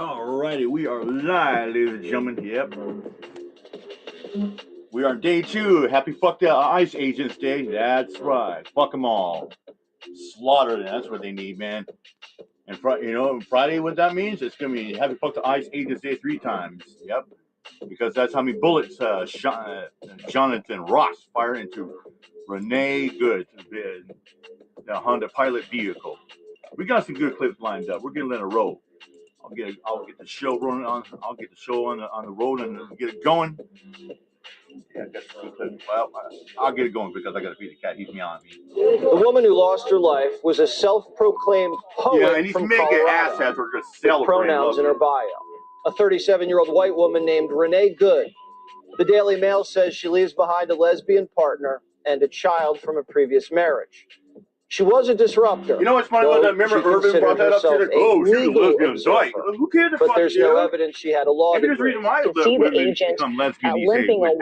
Alrighty, we are live, ladies and gentlemen. Yep. We are on day 2. Happy fuck the ICE agents day. That's right. Fuck them all. Slaughter them. That's what they need, man. And Friday, what that means? It's gonna be happy fuck the ICE agents day 3 times. Yep. Because that's how many bullets Jonathan Ross fired into Renee Good, the Honda Pilot vehicle. We got some good clips lined up. We're gonna let it roll. I'll get the show rolling on. I'll get the show on the road and get it going. Yeah, that's a good clip. Well, I'll get it going because I got to feed the cat. He's meowing at me. The woman who lost her life was a self-proclaimed poet from Colorado with pronouns in her bio. A 37-year-old white woman named Renee Good. The Daily Mail says she leaves behind a lesbian partner and a child from a previous marriage. She was a disruptor. You know what's funny? Remember Urban brought that up to her? Oh, she's a lesbian dyke. Who cares? But there's no evidence she had a law degree. To see the agent limping away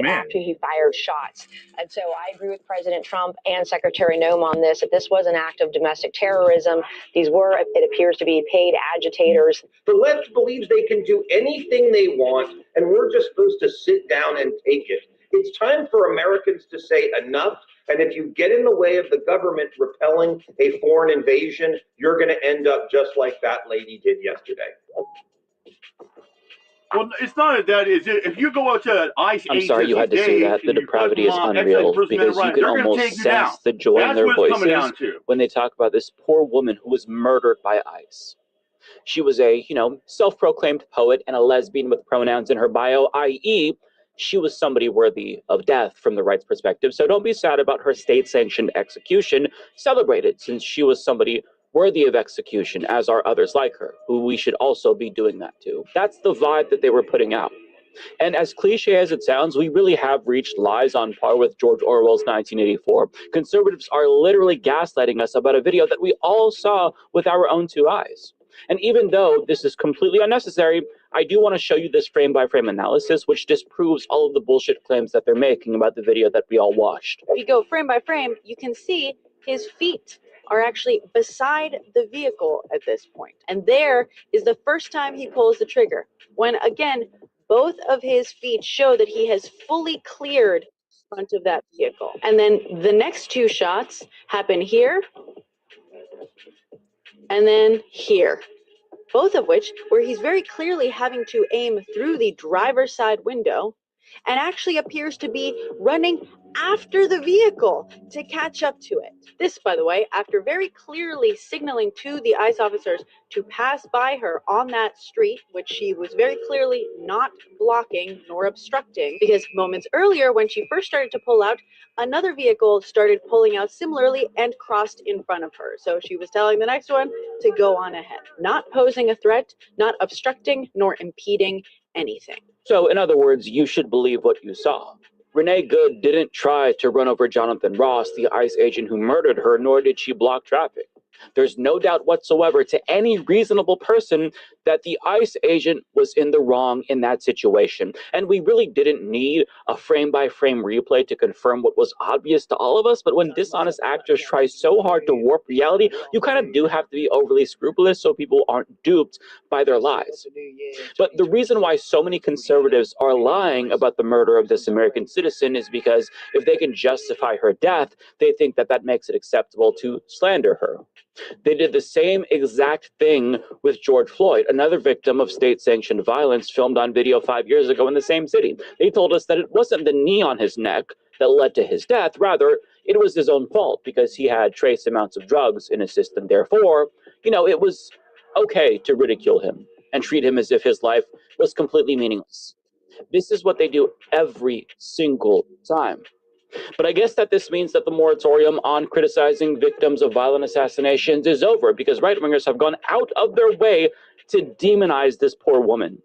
after he fired shots. And so I agree with President Trump and Secretary Noem on this, that this was an act of domestic terrorism. These were, it appears to be, paid agitators. The left believes they can do anything they want, and we're just supposed to sit down and take it. It's time for Americans to say enough. And if you get in the way of the government repelling a foreign invasion, you're going to end up just like that lady did yesterday. Well, it's not that. Is it? If you go out to ICE, I'm sorry you had to say that. The depravity is unreal because you can almost sense the joy in their voices when they talk about this poor woman who was murdered by ICE. She was a, self-proclaimed poet and a lesbian with pronouns in her bio, i.e., she was somebody worthy of death from the right's perspective. So don't be sad about her state-sanctioned execution. Celebrate it, since she was somebody worthy of execution, as are others like her, who we should also be doing that to. That's the vibe that they were putting out. And as cliche as it sounds, we really have reached lies on par with George Orwell's 1984. Conservatives are literally gaslighting us about a video that we all saw with our own 2 eyes. And even though this is completely unnecessary, I do want to show you this frame-by-frame analysis, which disproves all of the bullshit claims that they're making about the video that we all watched. If you go frame by frame, you can see his feet are actually beside the vehicle at this point. And there is the first time he pulls the trigger, when, again, both of his feet show that he has fully cleared the front of that vehicle. And then the next 2 shots happen here and then here. Both of which, where he's very clearly having to aim through the driver's side window and actually appears to be running after the vehicle to catch up to it. This, by the way, after very clearly signaling to the ICE officers to pass by her on that street, which she was very clearly not blocking nor obstructing, because moments earlier when she first started to pull out, another vehicle started pulling out similarly and crossed in front of her. So she was telling the next one to go on ahead, not posing a threat, not obstructing nor impeding anything. So, in other words, you should believe what you saw. Renee Good didn't try to run over Jonathan Ross, the ICE agent who murdered her, nor did she block traffic. There's no doubt whatsoever to any reasonable person that the ICE agent was in the wrong in that situation. And we really didn't need a frame-by-frame replay to confirm what was obvious to all of us. But when dishonest actors try so hard to warp reality, you kind of do have to be overly scrupulous so people aren't duped by their lies. But the reason why so many conservatives are lying about the murder of this American citizen is because if they can justify her death, they think that that makes it acceptable to slander her. They did the same exact thing with George Floyd, another victim of state-sanctioned violence filmed on video 5 years ago in the same city. They told us that it wasn't the knee on his neck that led to his death. Rather, it was his own fault because he had trace amounts of drugs in his system. Therefore, it was okay to ridicule him and treat him as if his life was completely meaningless. This is what they do every single time. But I guess that this means that the moratorium on criticizing victims of violent assassinations is over because right-wingers have gone out of their way to demonize this poor woman.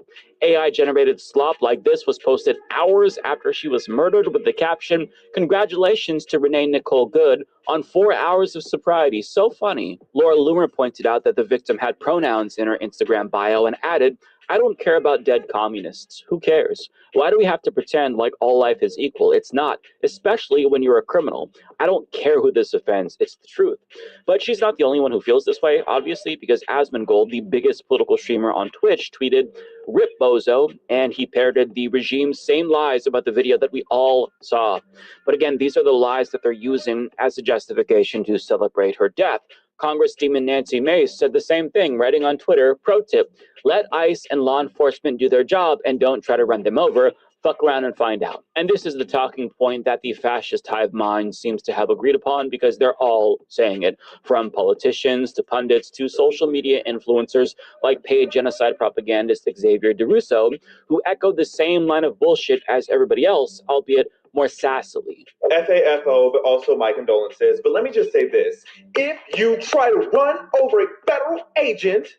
AI-generated slop like this was posted hours after she was murdered with the caption, "Congratulations to Renee Nicole Good on 4 hours of sobriety. So funny." Laura Loomer pointed out that the victim had pronouns in her Instagram bio and added, I don't care about dead communists. Who cares? Why do we have to pretend like all life is equal? It's not, especially when you're a criminal. I don't care who this offends. It's the truth. But she's not the only one who feels this way, obviously, because Asmongold, the biggest political streamer on Twitch, tweeted, "Rip Bozo," and he parroted the regime's same lies about the video that we all saw. But again, these are the lies that they're using as a justification to celebrate her death. Congresswoman Nancy Mace said the same thing, writing on Twitter, pro tip, let ICE and law enforcement do their job and don't try to run them over. Fuck around and find out. And this is the talking point that the fascist hive mind seems to have agreed upon because they're all saying it, from politicians to pundits to social media influencers like paid genocide propagandist Xavier DeRusso, who echoed the same line of bullshit as everybody else, albeit more sassily. FAFO, but also my condolences. But let me just say this. If you try to run over a federal agent,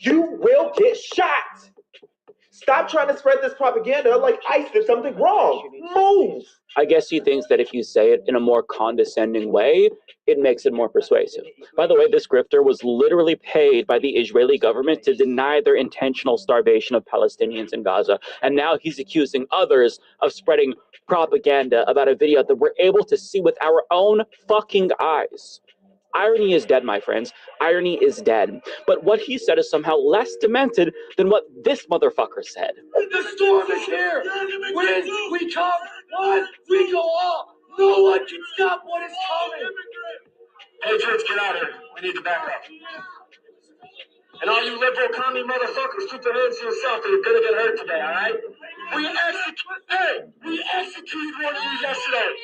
you will get shot. Stop trying to spread this propaganda like ICE did something wrong. Move! I guess he thinks that if you say it in a more condescending way, it makes it more persuasive. By the way, this grifter was literally paid by the Israeli government to deny their intentional starvation of Palestinians in Gaza. And now he's accusing others of spreading propaganda about a video that we're able to see with our own fucking eyes. Irony is dead, my friends. Irony is dead. But what he said is somehow less demented than what this motherfucker said. The storm is here. When we come, one, we go all. No one can stop what is coming. Patriots, get out of here. We need to back up. And all you liberal commie motherfuckers, keep your hands to yourself or you're gonna get hurt today, all right? We executed one of you yesterday.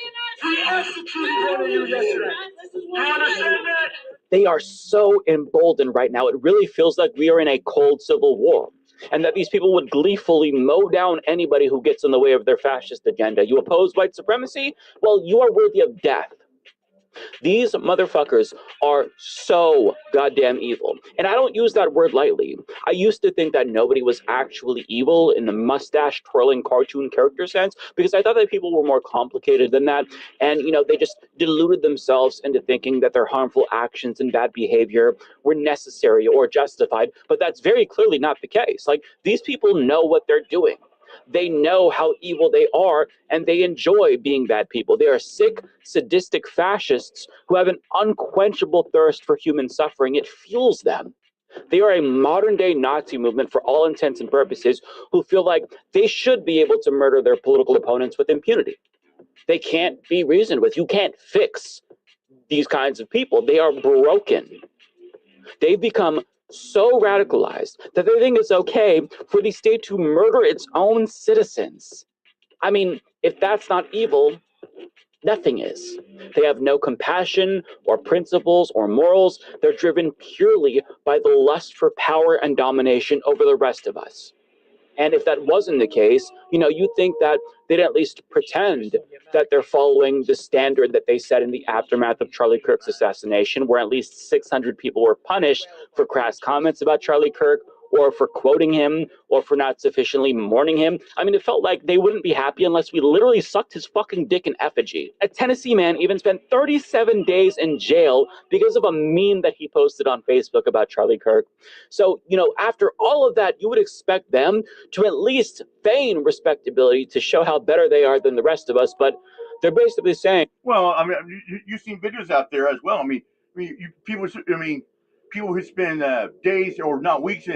You understand that? They are so emboldened right now. It really feels like we are in a cold civil war. And that these people would gleefully mow down anybody who gets in the way of their fascist agenda. You oppose white supremacy? Well, you are worthy of death. These motherfuckers are so goddamn evil. And I don't use that word lightly. I used to think that nobody was actually evil in the mustache twirling cartoon character sense because I thought that people were more complicated than that. And, they just deluded themselves into thinking that their harmful actions and bad behavior were necessary or justified. But that's very clearly not the case. Like, these people know what they're doing. They know how evil they are, and they enjoy being bad people. They are sick, sadistic fascists who have an unquenchable thirst for human suffering. It fuels them. They are a modern-day Nazi movement for all intents and purposes who feel like they should be able to murder their political opponents with impunity. They can't be reasoned with. You can't fix these kinds of people. They are broken. They've become so radicalized that they think it's okay for the state to murder its own citizens. I mean, if that's not evil, nothing is. They have no compassion or principles or morals. They're driven purely by the lust for power and domination over the rest of us. And if that wasn't the case, you'd think that they'd at least pretend that they're following the standard that they set in the aftermath of Charlie Kirk's assassination, where at least 600 people were punished for crass comments about Charlie Kirk, or for quoting him, or for not sufficiently mourning him. I mean, it felt like they wouldn't be happy unless we literally sucked his fucking dick in effigy. A Tennessee man even spent 37 days in jail because of a meme that he posted on Facebook about Charlie Kirk. So, after all of that, you would expect them to at least feign respectability to show how better they are than the rest of us, but they're basically saying... Well, I mean, you've seen videos out there as well. People who spend days or not weeks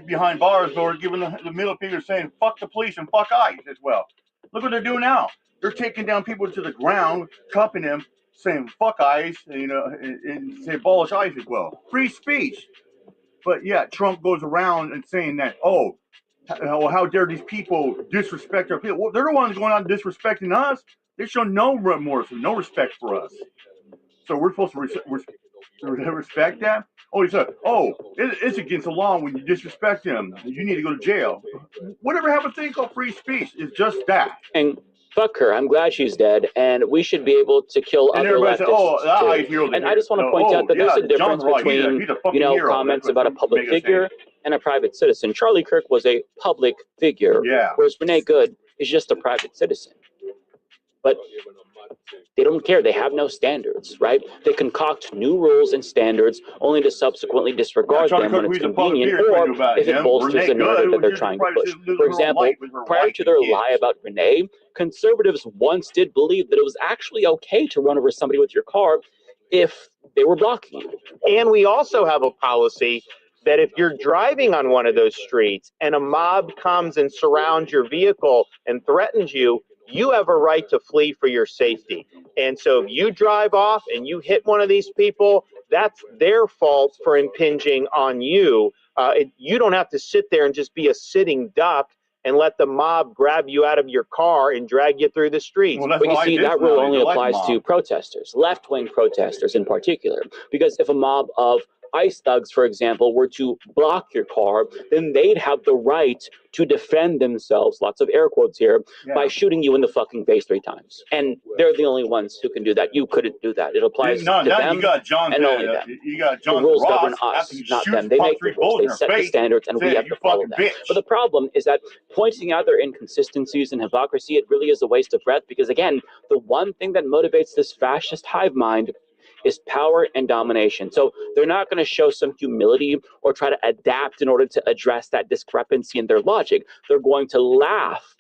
behind bars or giving the middle finger saying fuck the police and fuck ICE as well. Look what they're doing now. They're taking down people to the ground, cupping them, saying fuck ICE, and say abolish ICE as well. Free speech. But yeah, Trump goes around and saying that, how dare these people disrespect our people? Well, they're the ones going on disrespecting us. They show no remorse, no respect for us. So we're supposed to respect that? Oh, he said, it's against the law when you disrespect him. You need to go to jail. Whatever happened to a thing called free speech is just that. And fuck her. I'm glad she's dead, and we should be able to kill other leftists too. And I just want to point out that there's a difference between, comments about a public figure and a private citizen. Charlie Kirk was a public figure, whereas Renee Good is just a private citizen. But They don't care. They have no standards, right? They concoct new rules and standards only to subsequently disregard them when it's convenient or if it bolsters the narrative that they're trying to push. For example, prior to their lie about Renee, conservatives once did believe that it was actually okay to run over somebody with your car if they were blocking you. And we also have a policy that if you're driving on one of those streets and a mob comes and surrounds your vehicle and threatens you, you have a right to flee for your safety. And so if you drive off and you hit one of these people, that's their fault for impinging on you. You don't have to sit there and just be a sitting duck and let the mob grab you out of your car and drag you through the streets. But you see, that rule only applies to protesters, left-wing protesters in particular, because if a mob of ICE thugs, for example, were to block your car, then they'd have the right to defend themselves, lots of air quotes here, by shooting you in the fucking face 3 times. And they're the only ones who can do that. You couldn't do that. It applies to them and only them. The rules govern us, not them. They make the rules. They set the standards, and we have to follow them. But the problem is that pointing out their inconsistencies and hypocrisy, it really is a waste of breath, because, again, the one thing that motivates this fascist hive mind is power and domination. So they're not going to show some humility or try to adapt in order to address that discrepancy in their logic. They're going to laugh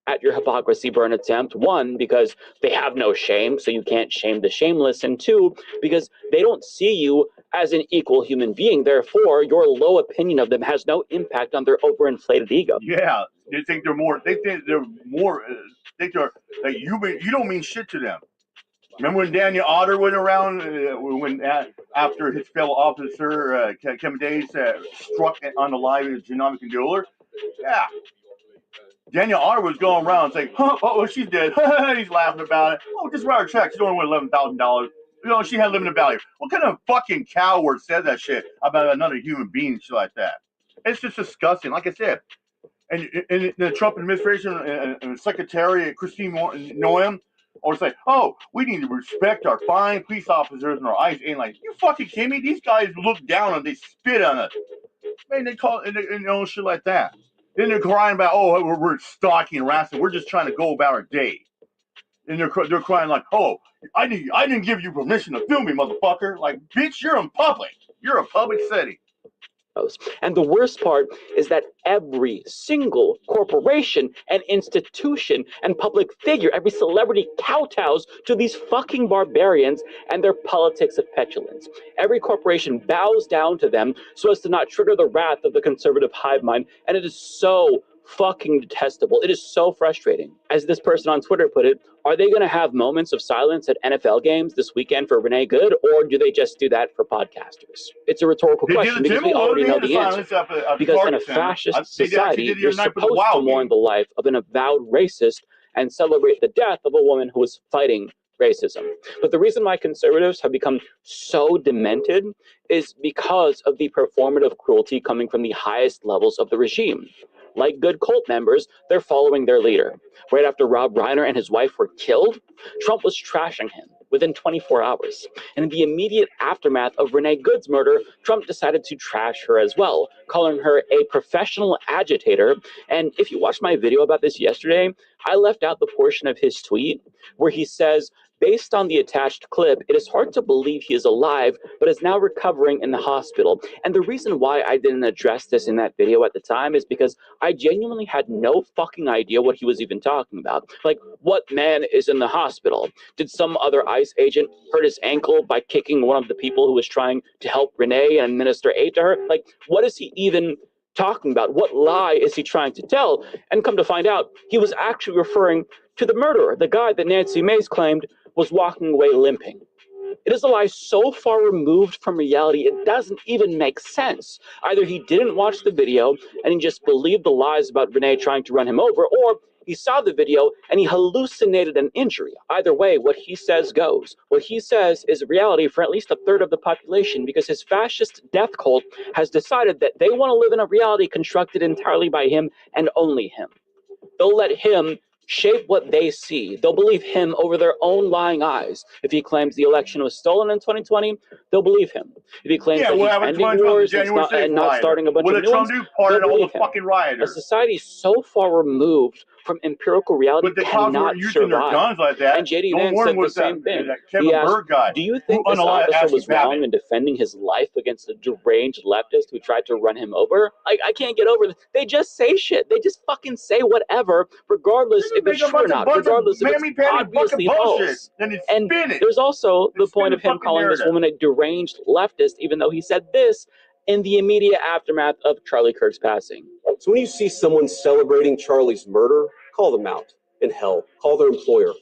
at your hypocrisy burn attempt, 1, because they have no shame, so you can't shame the shameless, and 2, because they don't see you as an equal human being. Therefore, your low opinion of them has no impact on their overinflated ego. Yeah, they think they're more. Think they're like you don't mean shit to them. Remember when Daniel Otter went around after his fellow officer Kevin Days struck on the live genomic condoler? Yeah. Daniel Otter was going around saying, oh, she's dead. He's laughing about it. Oh, just write her check. She's only worth $11,000. You know, she had limited value. What kind of fucking coward said that shit about another human being and shit like that? It's just disgusting. Like I said, and the Trump administration and Secretary Christine Noem, or say, oh, we need to respect our fine police officers and our ICE. And like, you fucking kidding me? These guys look down and they spit on us. Man, they call it, shit like that. Then they're crying about, oh, we're stalking and harassing. We're just trying to go about our day. And they're crying like, oh, I didn't give you permission to film me, motherfucker. Like, bitch, you're in public. You're a public setting. And the worst part is that every single corporation and institution and public figure, every celebrity kowtows to these fucking barbarians and their politics of petulance. Every corporation bows down to them so as to not trigger the wrath of the conservative hive mind, and it is so fucking detestable. It is so frustrating. As this person on Twitter put it, are they going to have moments of silence at NFL games this weekend for Renee Good, or do they just do that for podcasters? It's a rhetorical question because we already know the answer. Because in a fascist society, you're supposed to mourn the life of an avowed racist and celebrate the death of a woman who was fighting racism. But the reason why conservatives have become so demented is because of the performative cruelty coming from the highest levels of the regime. Like good cult members, they're following their leader. Right after Rob Reiner and his wife were killed, Trump was trashing him within 24 hours. And in the immediate aftermath of Renee Good's murder, Trump decided to trash her as well, calling her a professional agitator. And if you watched my video about this yesterday, I left out the portion of his tweet where he says, based on the attached clip, it is hard to believe he is alive, but is now recovering in the hospital. And the reason why I didn't address this in that video at the time is because I genuinely had no fucking idea what he was even talking about. Like, what man is in the hospital? Did some other ICE agent hurt his ankle by kicking one of the people who was trying to help Renee and administer aid to her? Like, what is he even talking about? What lie is he trying to tell? And come to find out, he was actually referring to the murderer, the guy that Nancy Mace claimed was walking away limping. It is a lie so far removed from reality, it doesn't even make sense. Either he didn't watch the video and he just believed the lies about Renee trying to run him over, or he saw the video and he hallucinated an injury. Either way, what he says goes. What he says is reality for at least a third of the population, because his fascist death cult has decided that they want to live in a reality constructed entirely by him and only him. They'll let him shape what they see. They'll believe him over their own lying eyes. If he claims the election was stolen in 2020, they'll believe him. If he claims that he's ending wars and not starting a bunch of new ones, they'll believe him. A society so far removed from empirical reality but the cops cannot weren't using their survive. guns like that. And JD No Vance warning said the was same thing. that He Kevin asked, Bird guy. do you think this officer was wrong in defending his life against a deranged leftist who tried to run him over? I can't get over this. They just say shit. They just fucking say whatever, regardless if it's true or not, regardless if it's obviously false. And there's also the point of him calling this woman a deranged leftist, even though he said this in the immediate aftermath of Charlie Kirk's passing. So when you see someone celebrating Charlie's murder, call them out. And hell, call their employer.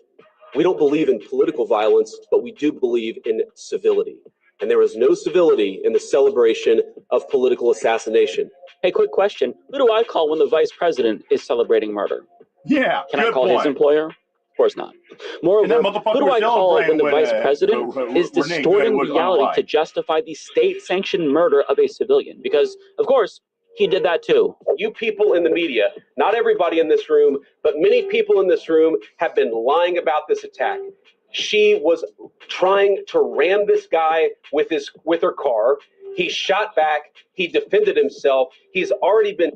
We don't believe in political violence, but we do believe in civility. And there is no civility in the celebration of political assassination. Hey, quick question. Who do I call when the vice president is celebrating murder? Yeah, Can I call his employer? Of course not. Moreover, who do I call when the vice president is distorting reality to justify the state-sanctioned murder of a civilian? Because, of course, he did that too. You people in the media, not everybody in this room, but many people in this room have been lying about this attack. She was trying to ram this guy with her car. He shot back. He defended himself. He's already been...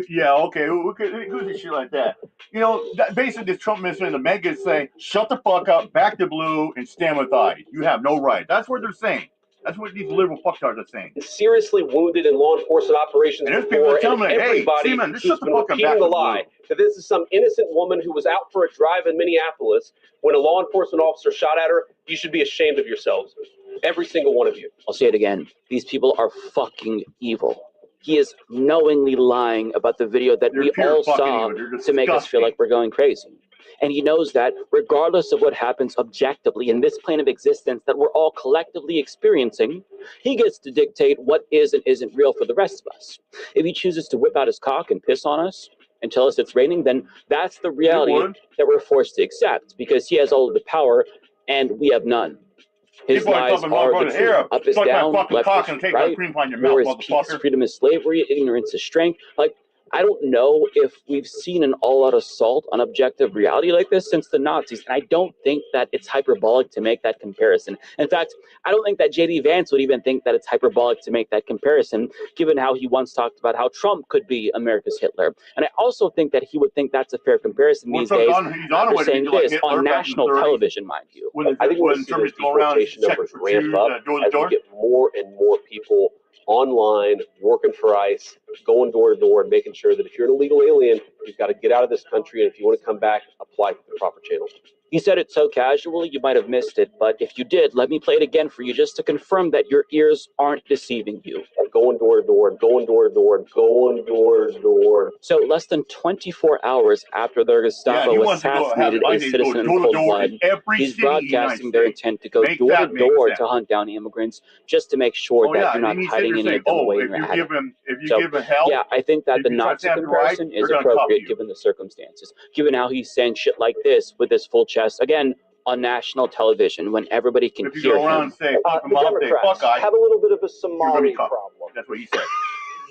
Yeah, okay, who's this shit like that? You know, basically this Trump administration, the mega is saying, shut the fuck up, back to blue, and stand with I. You have no right. That's what they're saying. That's what these liberal fucktards are saying. Seriously wounded in law enforcement operations and there's people telling me, hey, Seaman, just shut the fuck up, back the lie that this is some innocent woman who was out for a drive in Minneapolis when a law enforcement officer shot at her. You should be ashamed of yourselves. Every single one of you. I'll say it again. These people are fucking evil. He is knowingly lying about the video that we all saw to make us feel like we're going crazy. And he knows that regardless of what happens objectively in this plane of existence that we're all collectively experiencing, he gets to dictate what is and isn't real for the rest of us. If he chooses to whip out his cock and piss on us and tell us it's raining, then that's the reality that we're forced to accept because he has all of the power and we have none. His lies are the truth. Up is down, left is right. War is peace, freedom is slavery, ignorance is strength. Like, I don't know if we've seen an all-out assault on objective reality like this since the Nazis, and I don't think that it's hyperbolic to make that comparison. In fact, I don't think that JD Vance would even think that it's hyperbolic to make that comparison, given how he once talked about how Trump could be America's Hitler. And I also think that he would think that's a fair comparison these days after saying this on national television, mind you. I think when deportation numbers ramp up, as we get more and more people online, working for ICE, going door to door, and making sure that if you're an illegal alien, you've got to get out of this country, and if you want to come back, apply through the proper channels. He said it so casually, you might have missed it, but if you did, let me play it again for you just to confirm that your ears aren't deceiving you. Going door to door, going door to door, going door to door. So less than 24 hours after the Gestapo assassinated a citizen in cold blood, he's broadcasting their intent to go door to door to hunt down immigrants just to make sure that you're not hiding any of them away in your attic. Yeah, I think that the Nazi comparison is appropriate given the circumstances, given how he's saying shit like this with his full chest, again, on national television when everybody can hear him. The Democrats have a little bit of a Somali problem. That's what he said.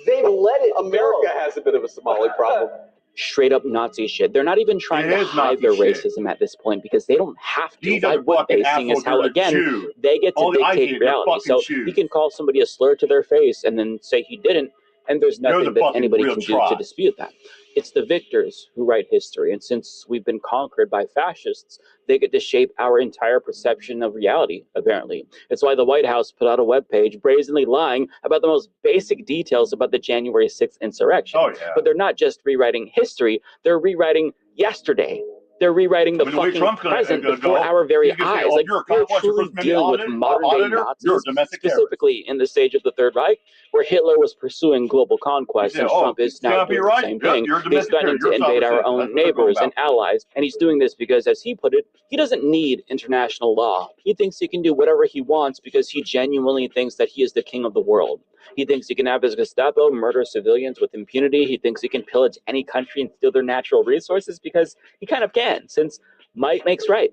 They've let it America has a bit of a Somali problem. Straight up Nazi shit. They're not even trying to hide their racism at this point because they don't have to. Why would they? Seeing as how, again, they get to dictate reality. So he can call somebody a slur to their face and then say he didn't, and there's nothing that anybody can do to dispute that. It's the victors who write history, and since we've been conquered by fascists, they get to shape our entire perception of reality, apparently. It's why the White House put out a webpage brazenly lying about the most basic details about the January 6th insurrection. But they're not just rewriting history, they're rewriting yesterday. They're rewriting the fucking present before our very eyes. Like, we're truly dealing with modern-day Nazis, specifically in the stage of the Third Reich, where Hitler was pursuing global conquest, and Trump is now doing the same thing. He's threatening to invade our own neighbors and allies, and he's doing this because, as he put it, he doesn't need international law. He thinks he can do whatever he wants because he genuinely thinks that he is the king of the world. He thinks he can have his Gestapo murder civilians with impunity. He thinks he can pillage any country and steal their natural resources because he kind of can, since might makes right.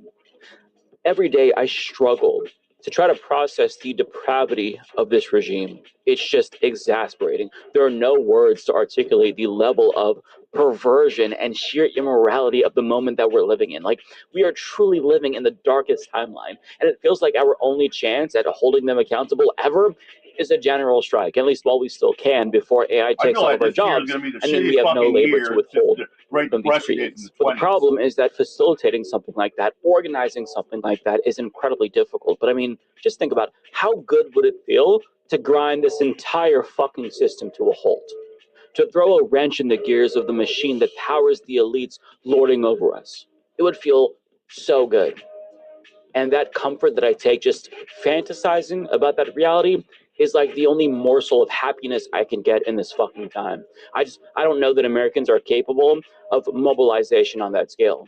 Every day I struggle to try to process the depravity of this regime. It's just exasperating. There are no words to articulate the level of perversion and sheer immorality of the moment that we're living in. Like, we are truly living in the darkest timeline, and it feels like our only chance at holding them accountable ever is a general strike, at least while we still can, before AI takes all of our jobs, and then we have no labor to withhold from these treaties. But the problem is that facilitating something like that, organizing something like that, is incredibly difficult. But I mean, just think about how good would it feel to grind this entire fucking system to a halt? To throw a wrench in the gears of the machine that powers the elites lording over us. It would feel so good. And that comfort that I take just fantasizing about that reality is like the only morsel of happiness I can get in this fucking time. I don't know that Americans are capable of mobilization on that scale.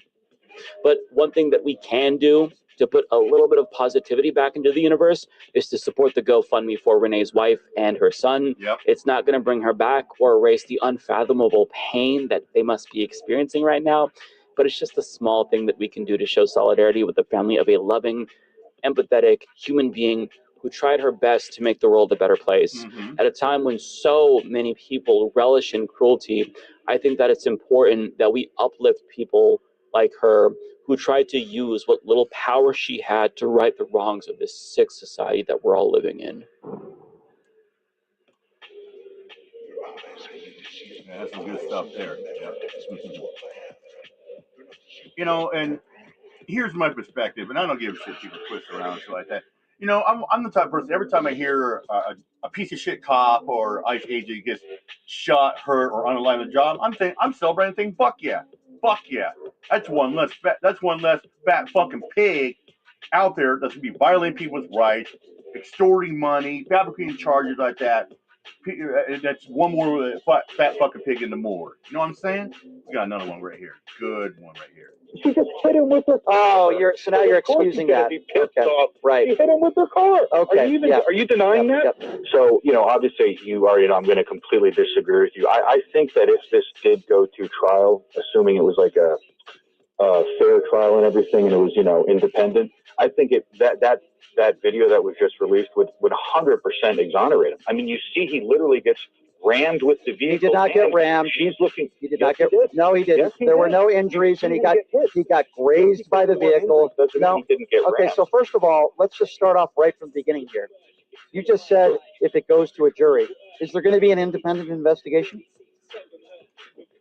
But one thing that we can do to put a little bit of positivity back into the universe is to support the GoFundMe for Renee's wife and her son. Yep. It's not going to bring her back or erase the unfathomable pain that they must be experiencing right now, but it's just a small thing that we can do to show solidarity with the family of a loving, empathetic human being who tried her best to make the world a better place. At a time when so many people relish in cruelty, I think that it's important that we uplift people like her who tried to use what little power she had to right the wrongs of this sick society that we're all living in. Yeah, that's some good stuff there. Yeah. You know, and here's my perspective, and I don't give a shit if people twist around and shit like that. You know, I'm the type of person, every time I hear a piece of shit cop or ICE agent gets shot, hurt, or unalive a job, I'm celebrating, thinking, fuck yeah. That's one less fat fucking pig out there that's gonna be violating people's rights, extorting money, fabricating charges like that. That's one more fat fucking pig in the morgue. You know what I'm saying? We got another one right here. Good one right here. She just hit him with her car. Oh, so now you're excusing that. Okay. Off. Right. She hit him with her car. Okay. Are you denying that? Yep. So, you know, obviously you already know I'm going to completely disagree with you. I think that if this did go to trial, assuming it was like a fair trial and everything, and it was, you know, independent, I think that video that was just released would 100% exonerate him. I mean, you see, he literally gets rammed with the vehicle. He did not get rammed. She's looking. He did not get. No, he didn't. There were no injuries, and he got grazed by the vehicle. No, he didn't get okay. rammed. So first of all, let's just start off right from the beginning here. You just said if it goes to a jury, is there going to be an independent investigation?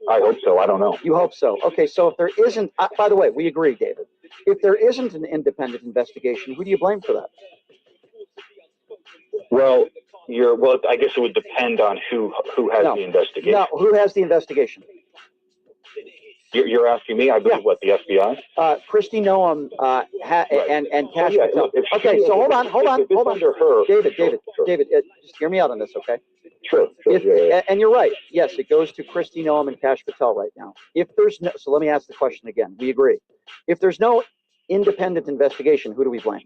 I hope so. I don't know. You hope so. Okay. So if there isn't, by the way, we agree, David. If there isn't an independent investigation, who do you blame for that? Well, I guess it would depend on who has the investigation. No, who has the investigation? You're asking me? I believe what, the FBI? Christy Noam and Cash Patel. Okay, so hold on. Under her, David, just hear me out on this, okay? Sure. And you're right. Yes, it goes to Christy Noam and Cash Patel right now. So let me ask the question again. We agree. If there's no independent investigation, who do we blame?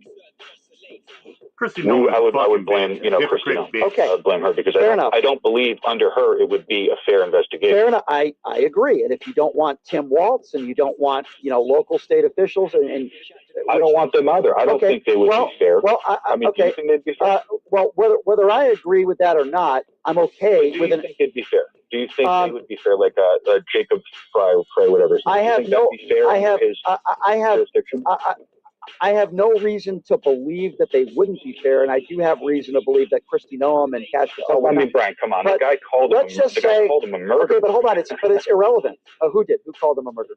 Christy Noam. I would blame, Christy Noam. Okay. I would blame her because I don't believe under her it would be a fair investigation. Fair enough. I agree. And if you don't want Tim Waltz and you don't want, local state officials and I don't want them either. I don't think they would be fair. Well, do you think they'd be fair? Whether I agree with that or not, I'm okay with it. Do you think it'd be fair? Do you think they would be fair, like a Jacob Frey, whatever? I have no reason to believe that they wouldn't be fair, and I do have reason to believe that Christy Noam and Cash Patel. Brian, come on. The guy called him a murderer. Okay, but hold on. It's irrelevant. Who did? Who called him a murderer?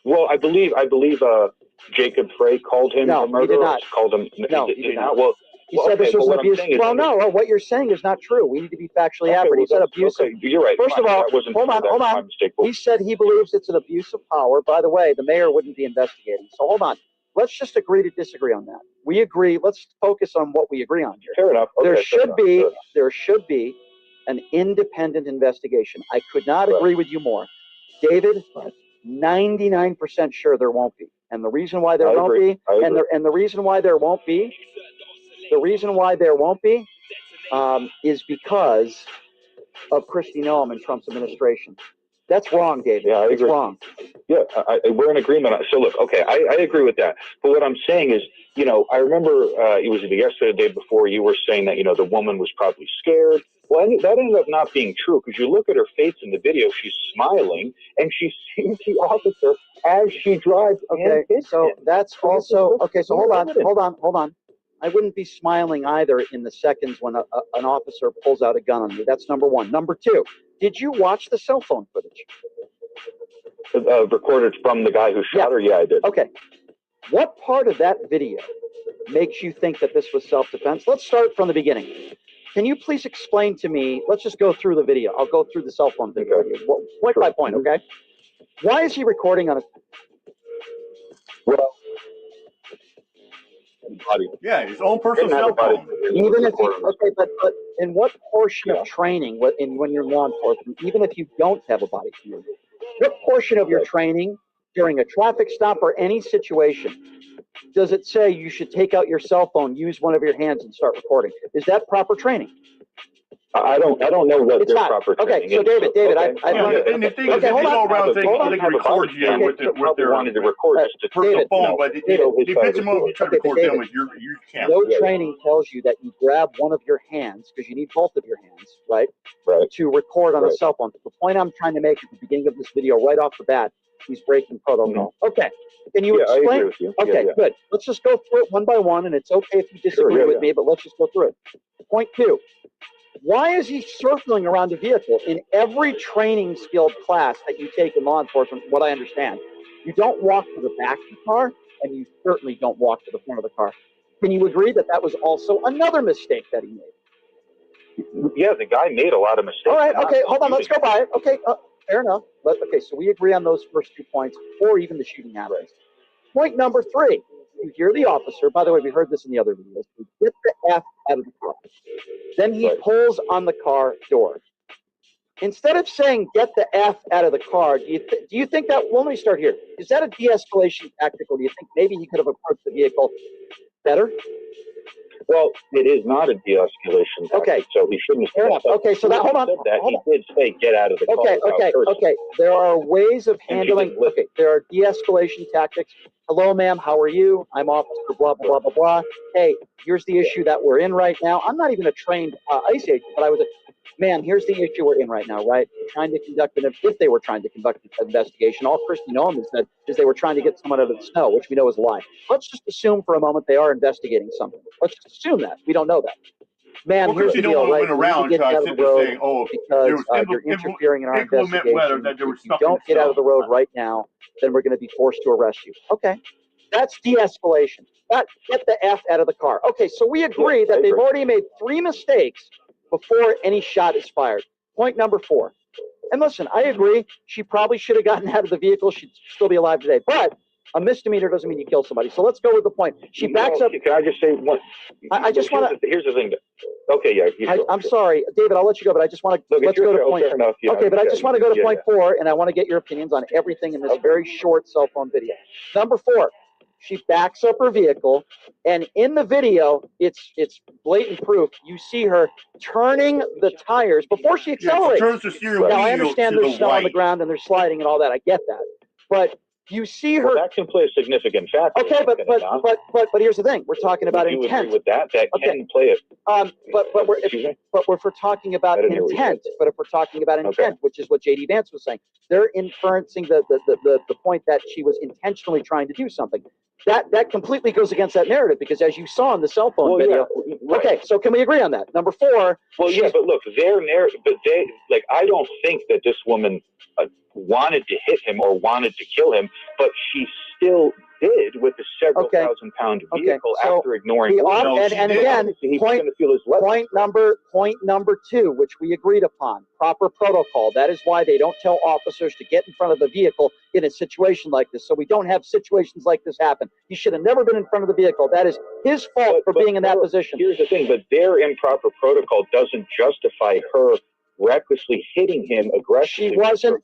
Well, I believe Jacob Frey called him a murderer. He did not. Called him. No, he did not. Well, he said this was an abuse. Well, no, what you're saying is not true. We need to be factually accurate. He said abusive. Okay, you're right. First of all, hold on. He said he believes it's an abuse of power. By the way, the mayor wouldn't be investigating. So hold on. Let's just agree to disagree on that. We agree. Let's focus on what we agree on here. Fair enough. Okay, there should be an independent investigation. I could not agree with you more. David, 99% sure there won't be. And the reason why there won't be, and the reason why there won't be, is because of Christy Noam and Trump's administration. That's wrong, David. Yeah, I agree. It's wrong. Yeah, we're in agreement. So look, okay, I agree with that. But what I'm saying is, I remember it was either yesterday or the day before you were saying that, the woman was probably scared. Well, that ended up not being true because you look at her face in the video, she's smiling and she sees the officer as she drives. Okay, so that's also, okay, so hold on. I wouldn't be smiling either in the seconds when an officer pulls out a gun on me. That's number one. Number two, did you watch the cell phone footage? Recorded from the guy who shot her? Yeah, I did. Okay. What part of that video makes you think that this was self-defense? Let's start from the beginning. Can you please explain to me, let's just go through the video. I'll go through the cell phone video. Okay. Point by point, okay? Why is he recording on a... Well, yeah, his own personal cell phone. Even if you, okay, but in what portion of training, when you're law enforcement, even if you don't have a body cam, what portion of your training during a traffic stop or any situation does it say you should take out your cell phone, use one of your hands, and start recording? Is that proper training? I don't know what their proper training is. Okay, so David, and the thing is, they go around saying they can record you with their wanted to record just to personal phone, but if you try to record them with your camera. No training tells you that you grab one of your hands, because you need both of your hands, right? To record on a cell phone. The point I'm trying to make at the beginning of this video, right off the bat, he's breaking protocol. Okay. Can you explain? I agree with you. Okay, good. Let's just go through it one by one, and it's okay if you disagree with me, but let's just go through it. Point two. Why is he circling around the vehicle? In every training skilled class that you take in law enforcement, what I understand, you don't walk to the back of the car, and you certainly don't walk to the front of the car. Can you agree that that was also another mistake that he made? Yeah, the guy made a lot of mistakes. All right, okay, hold on, let's go by it. Okay, fair enough. Okay, so we agree on those first 2 points before even the shooting happens. Point number three. You hear the officer, by the way, we heard this in the other videos, get the F out of the car. Then he pulls on the car door. Instead of saying, get the F out of the car, do you think that, well, let me start here. Is that a de-escalation tactic, or do you think maybe he could have approached the vehicle better? Well, it is not a de-escalation tactic, okay. So he shouldn't have said that. Okay, so that, hold on. He did say, get out of the car. Okay. There are ways of handling, there are de-escalation tactics. Hello, ma'am, how are you? I'm officer blah, blah, blah, blah, blah. Hey, here's the issue that we're in right now. I'm not even a trained ICE agent, but I was man, here's the issue we're in right now, right? We're trying to conduct if they were trying to conduct an investigation, all Christy Noam said is they were trying to get someone out of the snow, which we know is a lie. Let's just assume for a moment they are investigating something. Let's just assume that. We don't know that. Man, here's the deal, right? Went around get out of the road saying, oh, because you're interfering in our investigation. If you don't get out of the road right now, then we're going to be forced to arrest you. Okay. That's de-escalation. Get the F out of the car. Okay, so we agree that they've already made 3 mistakes before any shot is fired. Point number 4. And listen, I agree. She probably should have gotten out of the vehicle. She'd still be alive today. But a misdemeanor doesn't mean you kill somebody. So let's go with the point. She backs up. Can I just say one? I just want to. Here's the thing. Okay, yeah. I'm sorry, David. I'll let you go, but I just want to. Let's go to point. Okay, but I just want to go to point 4, and I want to get your opinions on everything in this very short cell phone video. Number 4. She backs up her vehicle, and in the video, it's blatant proof. You see her turning the tires before she accelerates. Turns the steering wheel. Now, I understand there's snow on the ground and they're sliding and all that. I get that, but you see her. Well, that can play a significant factor. Okay, but here's the thing. We're talking about intent. You agree with that? That can play it. But if we're talking about intent, which is what J.D. Vance was saying, they're inferencing the point that she was intentionally trying to do something. That completely goes against that narrative, because as you saw in the cell phone video. Yeah, right. Okay, so can we agree on that? Number 4. Well, yeah, but look, their narrative. But I don't think that this woman wanted to hit him or wanted to kill him, but she still did with a several thousand-pound vehicle after ignoring. And again, point number 2, which we agreed upon, proper protocol. That is why they don't tell officers to get in front of the vehicle in a situation like this, so we don't have situations like this happen. He should have never been in front of the vehicle. That is his fault for being in that position. Here's the thing, but their improper protocol doesn't justify her recklessly hitting him aggressively. She wasn't.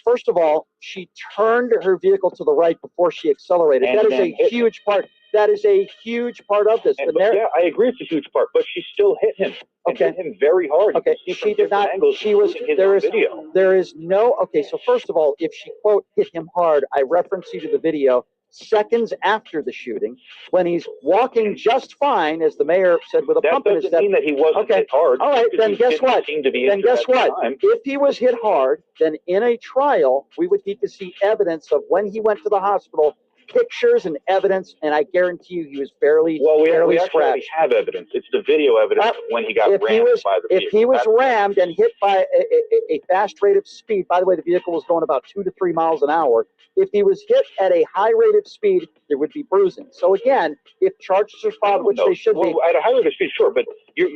First of all, she turned her vehicle to the right before she accelerated. That is a huge part. That is a huge part of this. Yeah, I agree it's a huge part, but she still hit him. Okay. Hit him very hard. Okay. She did not. She was. There is no. Okay. So first of all, if she quote hit him hard, I reference you to the video seconds after the shooting, when he's walking just fine, as the mayor said, with a pump in his step. That doesn't mean that he wasn't hit hard. All right, then guess what? If he was hit hard, then in a trial, we would need to see evidence of when he went to the hospital pictures and evidence, and I guarantee you he was barely we scratched. actually have evidence. It's the video evidence when he got rammed by the vehicle. If he was rammed and hit by a fast rate of speed, by the way, the vehicle was going about 2 to 3 miles an hour. If he was hit at a high rate of speed, there would be bruising. So again, if charges are filed, which they should be, at a high rate of speed, sure, but you're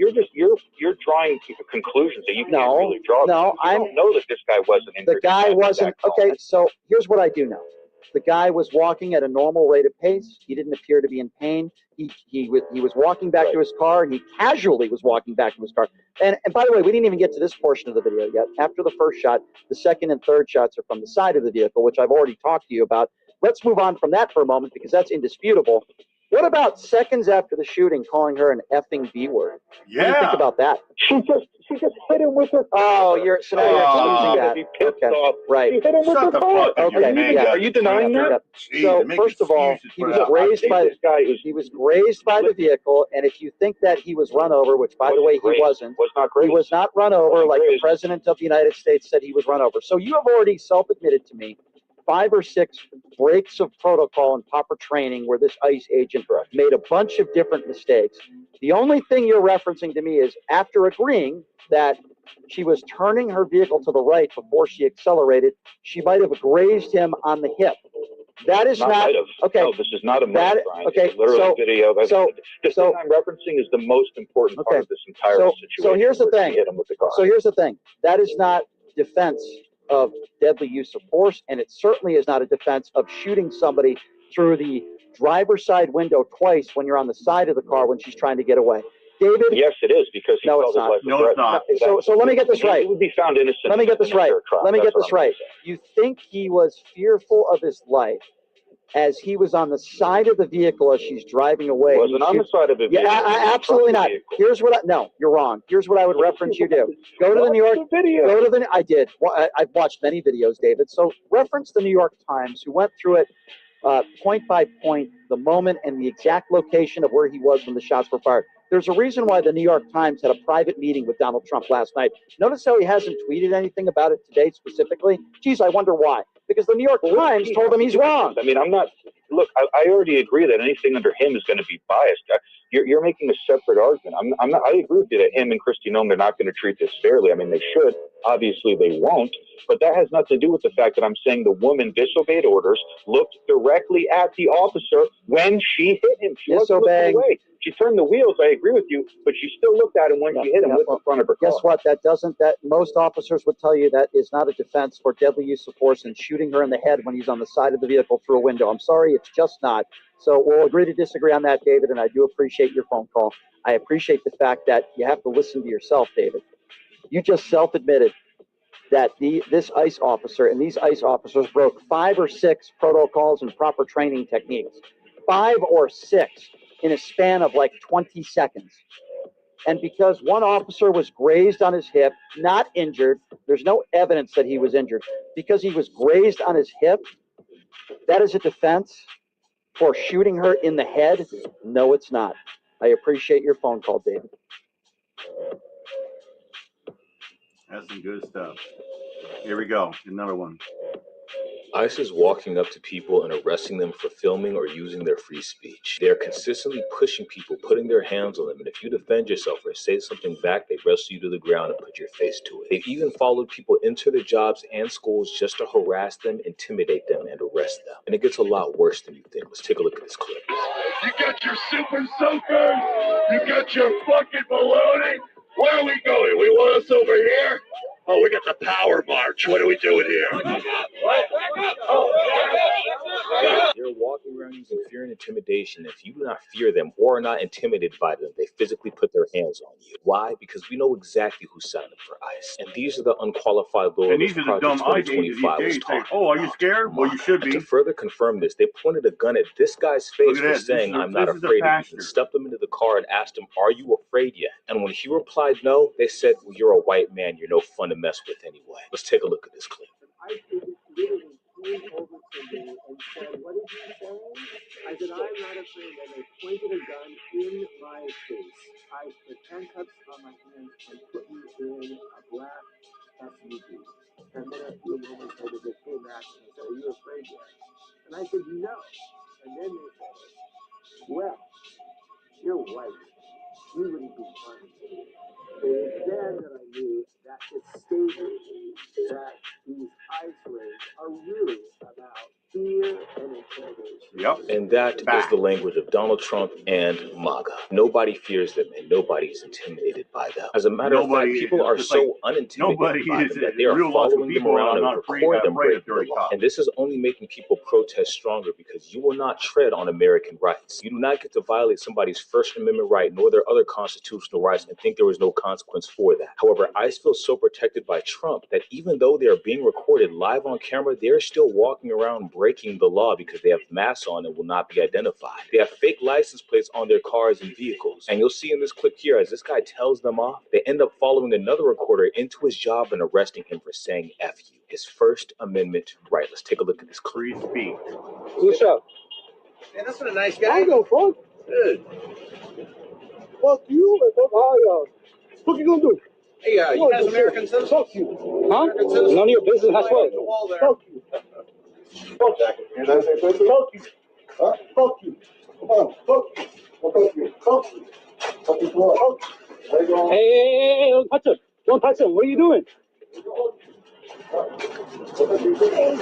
drawing conclusions that you can't really draw. No, I don't know that this guy wasn't injured. The guy wasn't. Okay, so here's what I do know. The guy was walking at a normal rate of pace. He didn't appear to be in pain. He was walking back to his car, and he casually was walking back to his car. And by the way, we didn't even get to this portion of the video yet. After the first shot, the second and third shots are from the side of the vehicle, which I've already talked to you about. Let's move on from that for a moment because that's indisputable. What about seconds after the shooting, calling her an effing B-word? Yeah. What do you think about that? She just hit him with her. Oh, now you're excusing that. Off. Right. She hit him with her car. Okay. Are you denying that? So first of all, he was grazed by the vehicle, and if you think that he was run over, which by the way he wasn't, he was not run over like the President of the United States said he was run over. So you have already self-admitted to me 5 or 6 breaks of protocol and proper training where this ICE agent made a bunch of different mistakes. The only thing you're referencing to me is after agreeing that she was turning her vehicle to the right before she accelerated, she might have grazed him on the hip. That is not okay. No, this is not a motive, Brian. Okay, literally video. The thing I'm referencing is the most important part of this entire situation. So here's the thing. Hit him with the car. So here's the thing. That is not defense of deadly use of force, and it certainly is not a defense of shooting somebody through the driver's side window twice when you're on the side of the car when she's trying to get away. David? Yes, it is, because he felt his life was threatened. No, it's not. So let me get this right. He would be found innocent. Let me get this right. You think he was fearful of his life as he was on the side of the vehicle as she's driving away? He wasn't on the side of the vehicle. Yeah, absolutely not. Here's what no, you're wrong. Here's what I would reference you to. Go to the New York video. I did. I've watched many videos, David. So reference the New York Times, who went through it point by point, the moment and the exact location of where he was when the shots were fired. There's a reason why the New York Times had a private meeting with Donald Trump last night. Notice how he hasn't tweeted anything about it today specifically? Geez, I wonder why. Because the New York Times told him he's wrong. I mean, look, I already agree that anything under him is going to be biased. You're making a separate argument. I agree with you that him and Kristi Noem, they're not going to treat this fairly. I mean, they should. Obviously, they won't. But that has nothing to do with the fact that I'm saying the woman disobeyed orders, looked directly at the officer when she hit him. She wasn't looking away. She turned the wheels, I agree with you, but she still looked at him when she hit him with the front of her car. Guess what? That most officers would tell you that is not a defense for deadly use of force and shooting her in the head when he's on the side of the vehicle through a window. I'm sorry, it's just not. So we'll agree to disagree on that, David, and I do appreciate your phone call. I appreciate the fact that you have to listen to yourself, David. You just self-admitted that this ICE officer and these ICE officers broke 5 or 6 protocols and proper training techniques. 5 or 6 in a span of like 20 seconds. And because one officer was grazed on his hip, not injured, there's no evidence that he was injured. Because he was grazed on his hip, that is a defense for shooting her in the head? No, it's not. I appreciate your phone call, David. That's some good stuff. Here we go. Another one. ICE is walking up to people and arresting them for filming or using their free speech. They are consistently pushing people, putting their hands on them, and if you defend yourself or say something back, they wrestle you to the ground and put your face to it. They've even followed people into their jobs and schools just to harass them, intimidate them, and arrest them. And it gets a lot worse than you think. Let's take a look at this clip. You got your super soakers, you got your fucking baloney. Where are we going? We want us over here? Oh, we got the power march. What are we doing here? They're walking around using fear and intimidation. If you do not fear them or are not intimidated by them, they physically put their hands on you. Why? Because we know exactly who signed up for ICE. And these are the unqualified lawyers. And these are the dumb ICE agents these days saying, oh, are you scared? Well, you should be. To further confirm this, they pointed a gun at this guy's face for saying, I'm not afraid of you. And stuffed him into the car and asked him, are you afraid yet? And when he replied no, they said, well, you're a white man. You're no fun to mess with anyway. Let's take a look at this clip. Came over to me and said, what did you say? I said, I'm not afraid. And they pointed a gun in my face. I put handcuffs on my hands and put me in a black SUV. And then a few moments later, they came back and said, are you afraid yet? And I said, no. And then they say, well, you're white. You wouldn't be funny. It was then that I knew that the statement that these ICE raids are really about fear and intimidation. Yep. And that is the language of Donald Trump and MAGA. Nobody fears them and nobody is intimidated by them. As a matter of fact, people are so unintimidated by them that they are following them around and record them breaking the law. And this is only making people protest stronger because you will not tread on American rights. You do not get to violate somebody's First Amendment right nor their other constitutional rights and think there was no consequence for that. However, ICE feels so protected by Trump that even though they are being recorded live on camera, they're still walking around breaking the law because they have masks on and will not be identified. They have fake license plates on their cars and vehicles. And you'll see in this clip here, as this guy tells them off, they end up following another recorder into his job and arresting him for saying F you, his First Amendment right. Let's take a look at this clip. Free speech. What's up? Man, that's not a nice guy. I don't fuck. Good. Fuck you and fuck all y'all. What you gonna do? Hey, you guys American citizens? Fuck you. Huh? None of your business. That's what. Fuck you. Fuck you. And I say, fuck you. Huh? Fuck you. Come on. Fuck you. Fuck you. Fuck you. Fuck you. Fuck you. Hey, don't touch him. Don't touch him. What are you doing?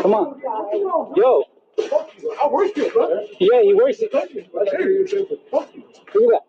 Come on. Yo. I work here, bro. Yeah, he works here. Fuck you. Fuck you. Fuck you. Look at that.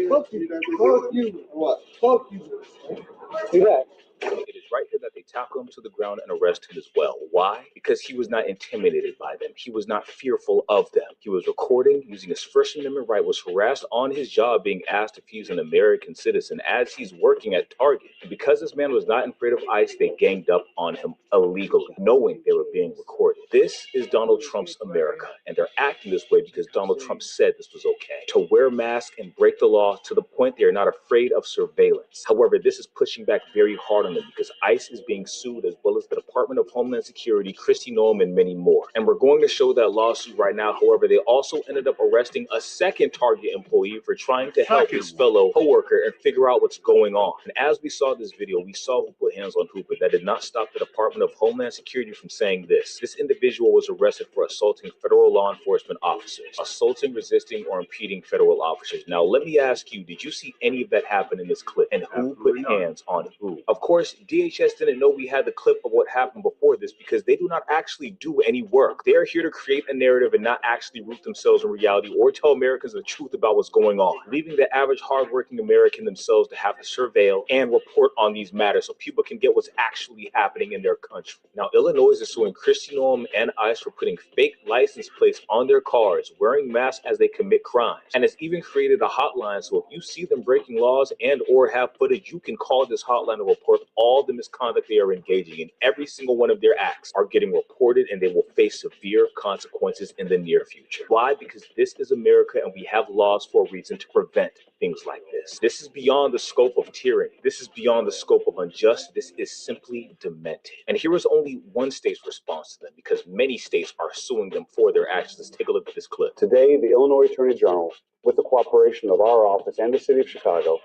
Fuck you. Fuck you. What? Fuck you. Look at that. It is right here that they tackle him to the ground and arrest him as well. Why? Because he was not intimidated by them. He was not fearful of them. He was recording, using his First Amendment right, was harassed on his job being asked if he's an American citizen as he's working at Target. And because this man was not afraid of ICE, they ganged up on him illegally, knowing they were being recorded. This is Donald Trump's America, and they're acting this way because Donald Trump said this was okay. To wear masks and break the law to the point they are not afraid of surveillance. However, this is pushing back very hard on them because ICE is being sued as well as the Department of Homeland Security, Kristi Noem, and many more. And we're going to show that lawsuit right now. However, they also ended up arresting a second Target employee for trying to help his fellow coworker and figure out what's going on. And as we saw this video, we saw who put hands on who, but that did not stop the Department of Homeland Security from saying this. This individual was arrested for assaulting federal law enforcement officers, assaulting, resisting, or impeding federal officers. Now, let me ask you, did you see any of that happen in this clip? And who put hands on who? Of course, DHS didn't know we had the clip of what happened before this because they do not actually do any work. They are here to create a narrative and not actually root themselves in reality or tell Americans the truth about what's going on, leaving the average hardworking American themselves to have to surveil and report on these matters so people can get what's actually happening in their country. Now, Illinois is suing Kristi Noem and ICE for putting fake license plates on their cars, wearing masks as they commit crimes, and it's even created a hotline so if you see them breaking laws and or have footage, you can call this hotline and report all the misconduct they are engaging in. Every single one of their acts are getting reported and they will face severe consequences in the near future. Why? Because this is America and we have laws for a reason to prevent things like this. This is beyond the scope of tyranny. This is beyond the scope of unjust. This is simply demented. And here is only one state's response to them because many states are suing them for their actions. Let's take a look at this clip. Today, the Illinois Attorney General, with the cooperation of our office and the City of Chicago,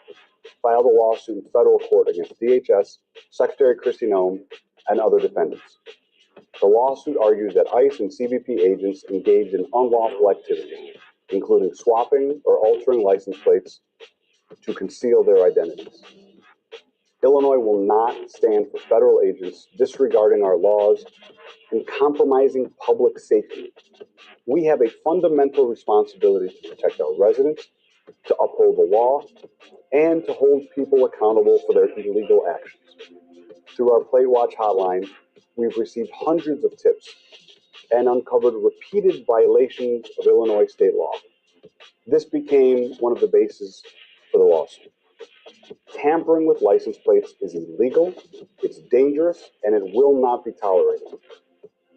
filed a lawsuit in federal court against DHS, Secretary Kristi Noem, and other defendants. The lawsuit argues that ICE and CBP agents engaged in unlawful activities, including swapping or altering license plates to conceal their identities. Illinois will not stand for federal agents disregarding our laws and compromising public safety. We have a fundamental responsibility to protect our residents, to uphold the law, and to hold people accountable for their illegal actions. Through our Plate Watch hotline, we've received hundreds of tips and uncovered repeated violations of Illinois state law. This became one of the bases for the lawsuit. Tampering with license plates is illegal, it's dangerous, and it will not be tolerated.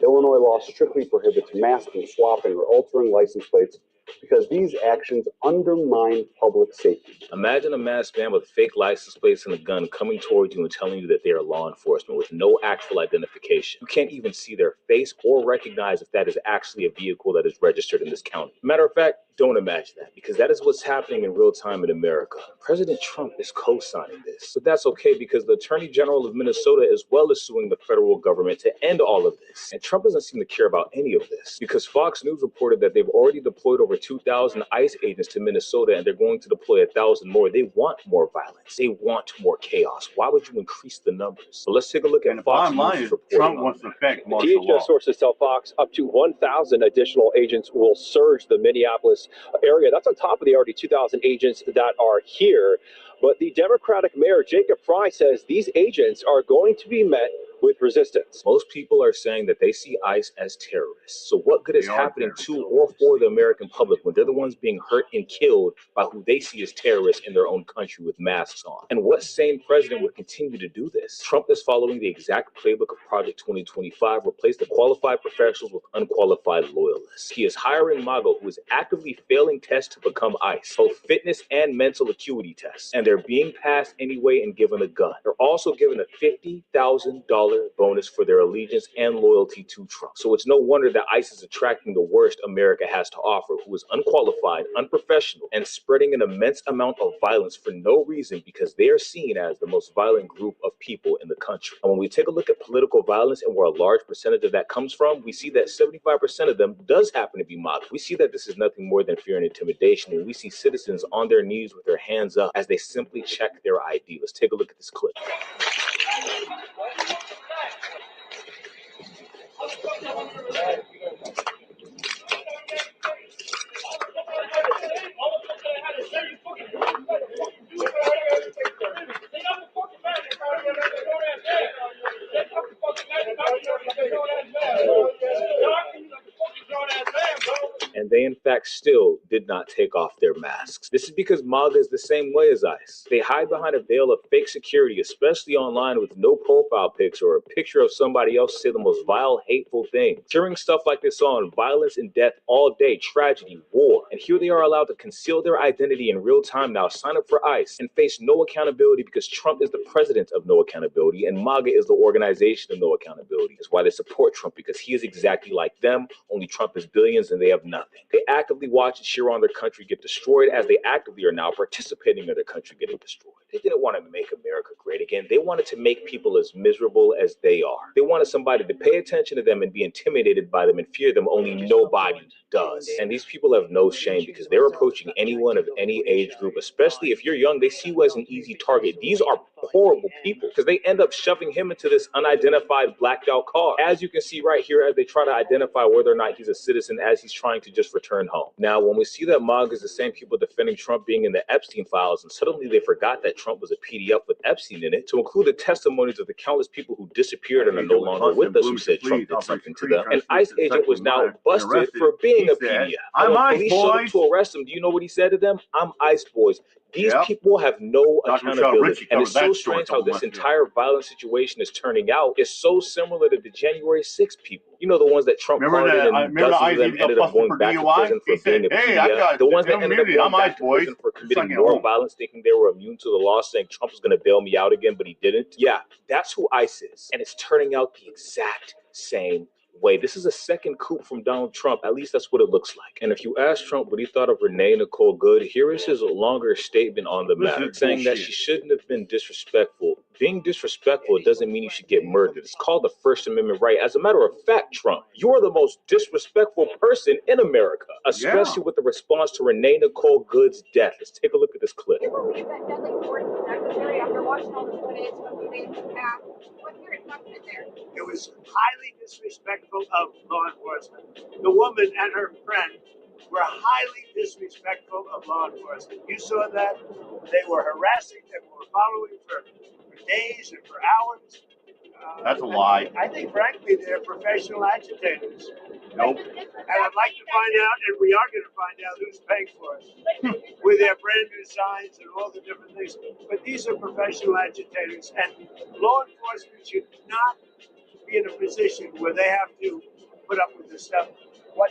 Illinois law strictly prohibits masking, swapping, or altering license plates because these actions undermine public safety. Imagine a masked man with fake license plates and a gun coming toward you and telling you that they are law enforcement with no actual identification. You can't even see their face or recognize if that is actually a vehicle that is registered in this county. Matter of fact, Don't imagine that, because that is what's happening in real time in America. President Trump is co-signing this. But that's okay, because the Attorney General of Minnesota as well is suing the federal government to end all of this. And Trump doesn't seem to care about any of this, because Fox News reported that they've already deployed over 2,000 ICE agents to Minnesota, and they're going to deploy 1,000 more. They want more violence. They want more chaos. Why would you increase the numbers? So let's take a look at Fox News reporting. Trump wants to affect martial law. DHS sources tell Fox up to 1,000 additional agents will surge the Minneapolis area. That's on top of the already 2,000 agents that are here. But the Democratic mayor, Jacob Fry, says these agents are going to be met with resistance. Most people are saying that they see ICE as terrorists. So what good is happening to or for the American public when they're the ones being hurt and killed by who they see as terrorists in their own country with masks on? And what sane president would continue to do this? Trump is following the exact playbook of Project 2025, replace the qualified professionals with unqualified loyalists. He is hiring MAGA, who is actively failing tests to become ICE, both fitness and mental acuity tests. And they're being passed anyway and given a gun. They're also given a $50,000 bonus for their allegiance and loyalty to Trump. So it's no wonder that ICE is attracting the worst America has to offer, who is unqualified, unprofessional, and spreading an immense amount of violence for no reason, because they are seen as the most violent group of people in the country. And when we take a look at political violence and where a large percentage of that comes from, we see that 75% of them does happen to be MAGA. We see that this is nothing more than fear and intimidation, and we see citizens on their knees with their hands up as they simply check their ID. Let's take a look at this clip. And they, in fact, still did not take off their masks. This is because MAGA is the same way as ICE. They hide behind a veil of fake security, especially online, with no profile pics or a picture of somebody else say the most vile, hateful thing. Cheering stuff like this on, violence and death all day, tragedy, war. And here they are allowed to conceal their identity in real time now, sign up for ICE, and face no accountability, because Trump is the president of no accountability, and MAGA is the organization of no accountability. That's why they support Trump, because he is exactly like them, only Trump is billions and they have nothing. They actively watch and cheer on their country get destroyed, as they actively are now participating in their country getting destroyed. They didn't want to make America great again. They wanted to make people as miserable as they are. They wanted somebody to pay attention to them and be intimidated by them and fear them. Only nobody does. And these people have no shame, because they're approaching anyone of any age group, especially if you're young. They see you as an easy target. These are horrible people, because they end up shoving him into this unidentified blacked out car, as you can see right here, as they try to identify whether or not he's a citizen, as he's trying to just return home. Now, when we see that MAGA is the same people defending Trump being in the Epstein files, and suddenly they forgot that Trump was a PDF with Epstein in it, to include the testimonies of the countless people who disappeared and are no longer with us, who said Trump did something to them, an ICE agent was now busted for being a PDF. And when police showed up to arrest him, do you know what he said to them? "I'm ICE, boys." These people have no accountability. And it's so strange how this entire violent situation is turning out. It's so similar to the January 6th people. You know, the ones that Trump pardoned, and dozens of them ended up going back to prison for being a PDF. The ones that ended up going back to prison for committing more violence, thinking they were immune to the law, saying Trump was going to bail me out again, but he didn't. Yeah, that's who ICE is. And it's turning out the exact same way. This is a second coup from Donald Trump. At least that's what it looks like. And if you ask Trump what he thought of Renee Nicole Good, here is his longer statement on the matter, saying that she shouldn't have been disrespectful. Being disrespectful doesn't mean you should get murdered. It's called the First Amendment right. As a matter of fact, Trump, you're the most disrespectful person in America, especially with the response to Renee Nicole Good's death. Let's take a look at this clip. After watching all the footage of the days past, what's your assessment there? It was highly disrespectful of law enforcement. The woman and her friend were highly disrespectful of law enforcement. You saw that. They were harassing, they were following for days and for hours. That's a lie. I think, frankly, they're professional agitators. Nope. And I'd like to find out, and we are going to find out, who's paying for it with their brand new signs and all the different things. But these are professional agitators, and law enforcement should not be in a position where they have to put up with this stuff. What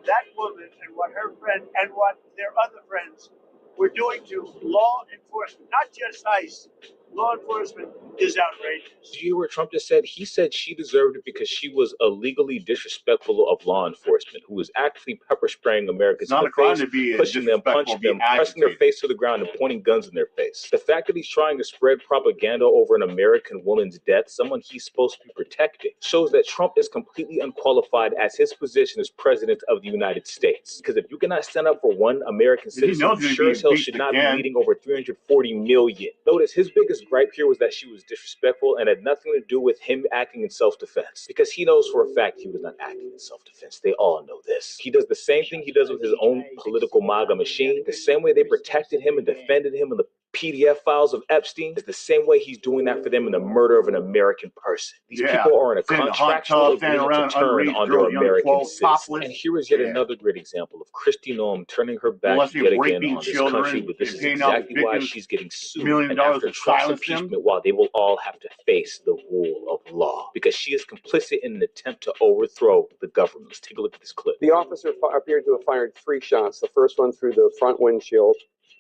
that woman and what her friend and what their other friends were doing to law enforcement, not just ICE, law enforcement is outrageous. Do you hear what Trump just said? He said she deserved it because she was illegally disrespectful of law enforcement, who was actively pepper spraying Americans in the face, pushing them, punching them, pressing their face to the ground, and pointing guns in their face. The fact that he's trying to spread propaganda over an American woman's death, someone he's supposed to be protecting, shows that Trump is completely unqualified as his position as president of the United States. Because if you cannot stand up for one American citizen, you sure as hell should not be leading over 340 million. Notice his biggest gripe here was that she was disrespectful and had nothing to do with him acting in self-defense. Because he knows for a fact he was not acting in self-defense. They all know this. He does the same thing he does with his own political MAGA machine. The same way they protected him and defended him in the PDF files of Epstein is the same way he's doing that for them in the murder of an American person. These people are in a contractual agreement to turn on their American citizens. And here is yet another great example of Kristi Noem turning her back yet again on this country, but this is exactly why she's getting sued and after Trump's impeachment, while they will all have to face the rule of law because she is complicit in an attempt to overthrow the government. Let's take a look at this clip. The officer appeared to have fired 3 shots, the first one through the front windshield,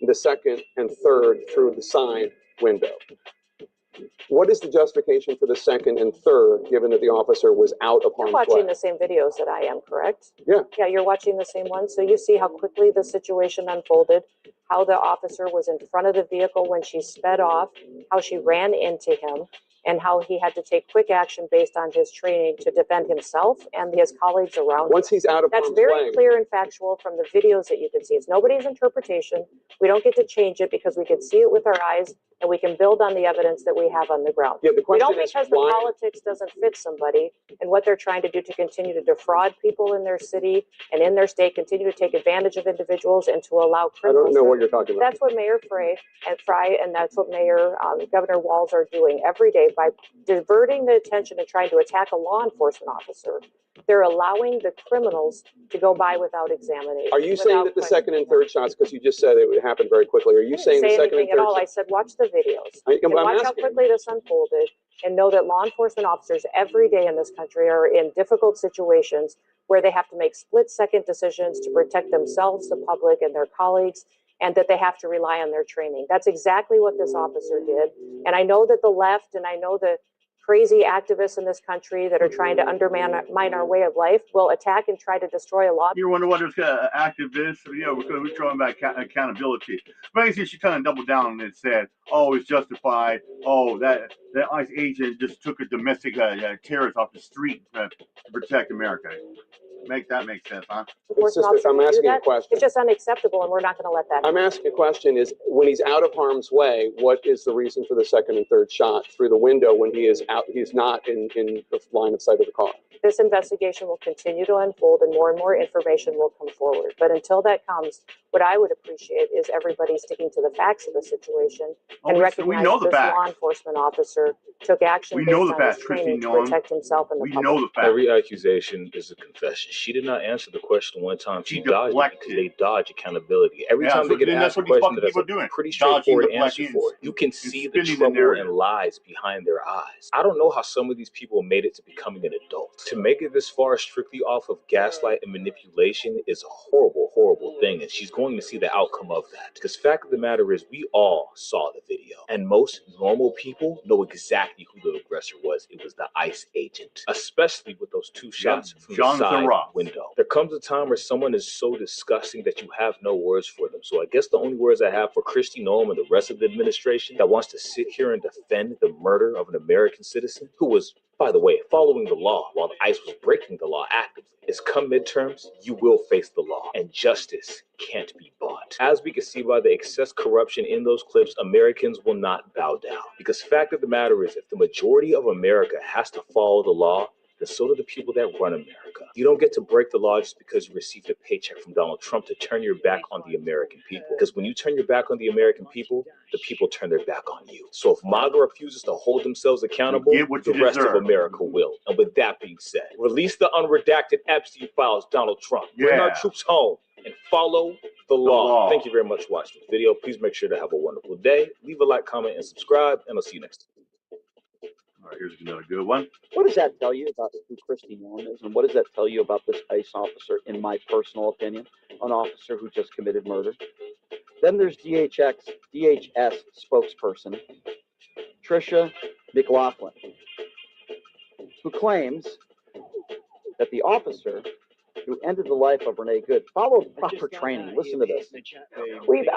the second and third through the side window. What is the justification for the second and third, given that the officer was out of harm's way? You're watching the same videos that I am, correct? Yeah. Yeah, you're watching the same one. So you see how quickly the situation unfolded, how the officer was in front of the vehicle when she sped off, how she ran into him, and how he had to take quick action based on his training to defend himself and his colleagues around him. Once he's out of harm's way. That's very clear and factual from the videos that you can see. It's nobody's interpretation. We don't get to change it because we can see it with our eyes and we can build on the evidence that we have on the ground. Yeah, the we question don't is because why? the politics doesn't fit somebody and what they're trying to do to continue to defraud people in their city and in their state, continue to take advantage of individuals and to allow criminals. I don't know what you're talking about. That's what Mayor Frey and that's what Mayor Governor Walz are doing every day by diverting the attention and trying to attack a law enforcement officer. They're allowing the criminals to go by without examination. Are you saying that the second and third shots, because you just said it would happen very quickly, are you saying the second and third shots? I said watch the videos and watch how quickly this unfolded and know that law enforcement officers every day in this country are in difficult situations where they have to make split-second decisions to protect themselves, the public, and their colleagues, and that they have to rely on their training. That's exactly what this officer did. And I know that the left and I know the crazy activists in this country that are trying to undermine our way of life will attack and try to destroy a law. You wonder what there's activists, we're talking about accountability. Basically, she kind of doubled down and said, oh, it's justified. Oh, that ICE agent just took a domestic terrorist off the street to protect America. Make sense, huh? It's just, I'm asking a question. It's just unacceptable, and we're not going to let that happen. I'm asking a question is, when he's out of harm's way, what is the reason for the second and third shot through the window when he is out? He's not in the line of sight of the car. This investigation will continue to unfold and more information will come forward. But until that comes, what I would appreciate is everybody sticking to the facts of the situation and recognize this law enforcement officer took action based on his training to protect himself and the public. We know the facts. Every accusation is a confession. She did not answer the question one time. She dodged it because they dodge accountability. Every time they get asked a question that has a pretty straightforward answer for it, you can see the trouble and lies behind their eyes. I don't know how some of these people made it to becoming an adult. To make it this far strictly off of gaslight and manipulation is a horrible, horrible thing, and she's going to see the outcome of that. Because fact of the matter is, we all saw the video, and most normal people know exactly who the aggressor was. It was the ICE agent, especially with those 2 shots from the side window. There comes a time where someone is so disgusting that you have no words for them. So I guess the only words I have for Kristi Noem and the rest of the administration that wants to sit here and defend the murder of an American citizen who was, by the way, following the law while the ICE was breaking the law actively, is come midterms, you will face the law, and justice can't be bought. As we can see by the excess corruption in those clips, Americans will not bow down. Because fact of the matter is, if the majority of America has to follow the law, then so do the people that run America. You don't get to break the law just because you received a paycheck from Donald Trump to turn your back on the American people. Because when you turn your back on the American people, the people turn their back on you. So if MAGA refuses to hold themselves accountable, the rest of America will. And with that being said, release the unredacted Epstein files, Donald Trump. Bring our troops home and follow the law. Thank you very much for watching this video. Please make sure to have a wonderful day. Leave a like, comment, and subscribe, and I'll see you next time. All right, here's another good one. What does that tell you about who Kristi Noem is, and what does that tell you about this ICE officer, in my personal opinion, an officer who just committed murder? Then there's DHS spokesperson Tricia McLaughlin, who claims that the officer who ended the life of Renee Good followed proper training. Listen to this. We've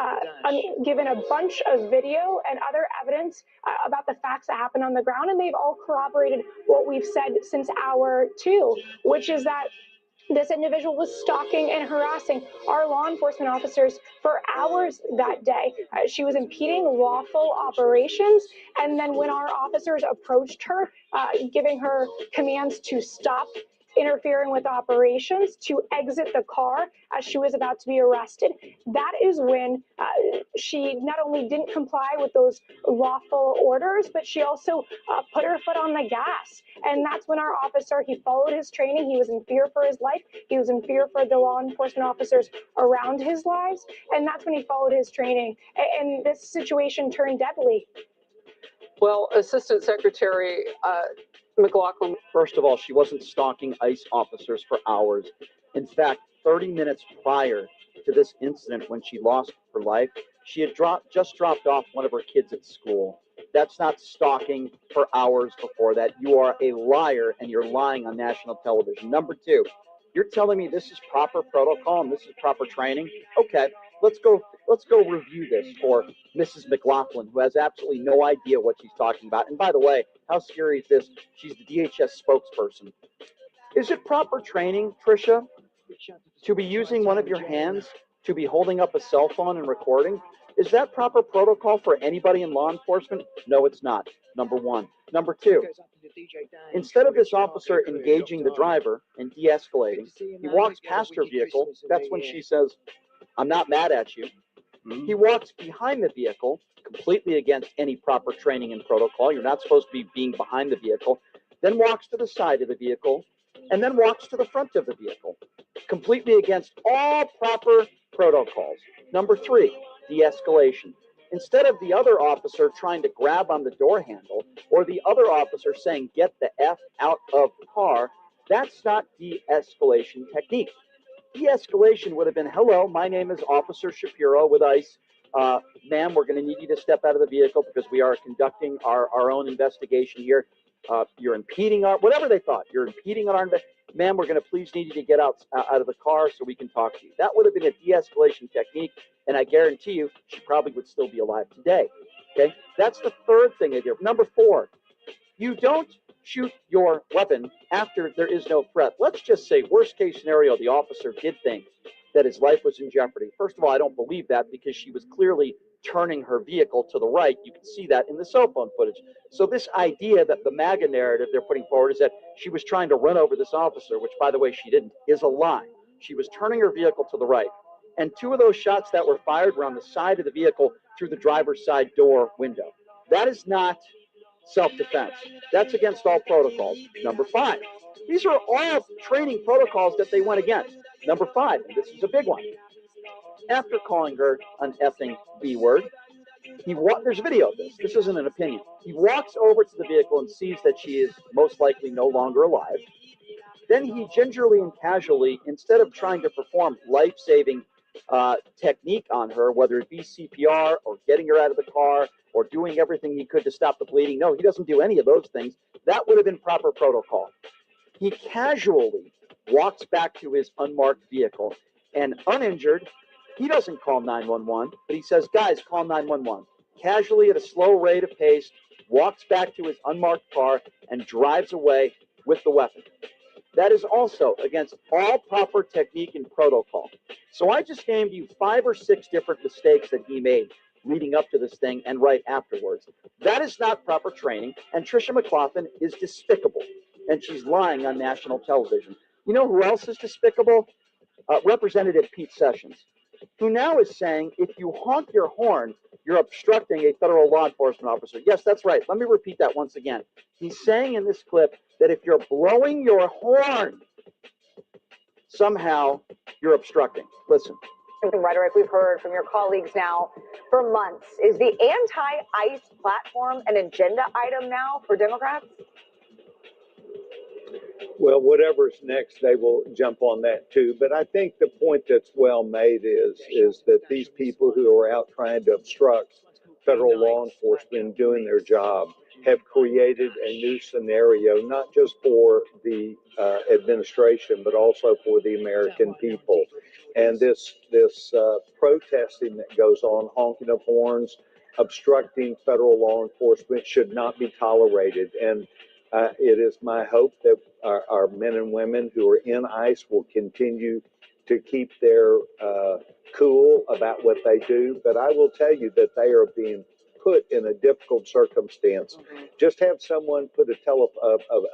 given a bunch of video and other evidence about the facts that happened on the ground, and they've all corroborated what we've said since hour 2, which is that this individual was stalking and harassing our law enforcement officers for hours that day. She was impeding lawful operations, and then when our officers approached her, giving her commands to stop interfering with operations, to exit the car as she was about to be arrested, that is when she not only didn't comply with those lawful orders, but she also put her foot on the gas. And that's when our officer, he followed his training. He was in fear for his life. He was in fear for the law enforcement officers around his lives. And that's when he followed his training. And this situation turned deadly. Well, Assistant Secretary McLaughlin. First of all, she wasn't stalking ICE officers for hours. In fact, 30 minutes prior to this incident, when she lost her life, she had just dropped off one of her kids at school. That's not stalking for hours before that. You are a liar, and you're lying on national television. Number 2, you're telling me this is proper protocol and this is proper training? Okay, let's go review this for Mrs. McLaughlin, who has absolutely no idea what she's talking about. And by the way, how scary is this? She's the DHS spokesperson. Is it proper training, Tricia, to be using one of your hands, to be holding up a cell phone and recording? Is that proper protocol for anybody in law enforcement? No, it's not, number 1. Number 2, instead of this officer engaging the driver and de-escalating, he walks past her vehicle. That's when she says, "I'm not mad at you." He walks behind the vehicle, completely against any proper training and protocol. You're not supposed to be being behind the vehicle. Then walks to the side of the vehicle, and then walks to the front of the vehicle, completely against all proper protocols. Number 3, de-escalation. Instead of the other officer trying to grab on the door handle, or the other officer saying, "Get the F out of the car," that's not de-escalation technique. De-escalation would have been, "Hello, my name is Officer Shapiro with ICE. Ma'am, we're going to need you to step out of the vehicle because we are conducting our own investigation here. You're impeding our," whatever they thought, "you're impeding on our investigation. Ma'am, we're going to please need you to get out of the car so we can talk to you." That would have been a de-escalation technique, and I guarantee you she probably would still be alive today. Okay, that's the third thing they did. Number 4, you don't shoot your weapon after there is no threat. Let's just say, worst case scenario, the officer did think that his life was in jeopardy. First of all, I don't believe that, because she was clearly turning her vehicle to the right. You can see that in the cell phone footage. So this idea that the MAGA narrative they're putting forward is that she was trying to run over this officer, which, by the way, she didn't, is a lie. She was turning her vehicle to the right. And 2 of those shots that were fired were on the side of the vehicle through the driver's side door window. That is not self-defense. That's against all protocols. Number 5, these are all training protocols that they went against. Number 5, and this is a big one. After calling her an effing B-word, there's a video of this. This isn't an opinion. He walks over to the vehicle and sees that she is most likely no longer alive. Then he gingerly and casually, instead of trying to perform life-saving technique on her, whether it be CPR or getting her out of the car or doing everything he could to stop the bleeding, no, he doesn't do any of those things. That would have been proper protocol. He casually walks back to his unmarked vehicle, and uninjured, he doesn't call 911, but he says, "Guys, call 911. Casually, at a slow rate of pace, walks back to his unmarked car and drives away with the weapon. That is also against all proper technique and protocol. So I just named you 5 or 6 different mistakes that he made leading up to this thing and right afterwards. That is not proper training, and Tricia McLaughlin is despicable, and she's lying on national television. You know who else is despicable? Representative Pete Sessions, who now is saying if you honk your horn, you're obstructing a federal law enforcement officer. Yes, that's right. Let me repeat that once again. He's saying in this clip that if you're blowing your horn, somehow you're obstructing. Listen. The rhetoric we've heard from your colleagues now for months. Is the anti-ICE platform an agenda item now for Democrats? Well, whatever's next, they will jump on that too. But I think the point that's well made is that these people who are out trying to obstruct federal law enforcement doing their job have created a new scenario, not just for the administration, but also for the American people. And this protesting that goes on, honking of horns, obstructing federal law enforcement should not be tolerated. And it is my hope that our men and women who are in ICE will continue to keep their cool about what they do. But I will tell you that they are being put in a difficult circumstance. Just have someone put an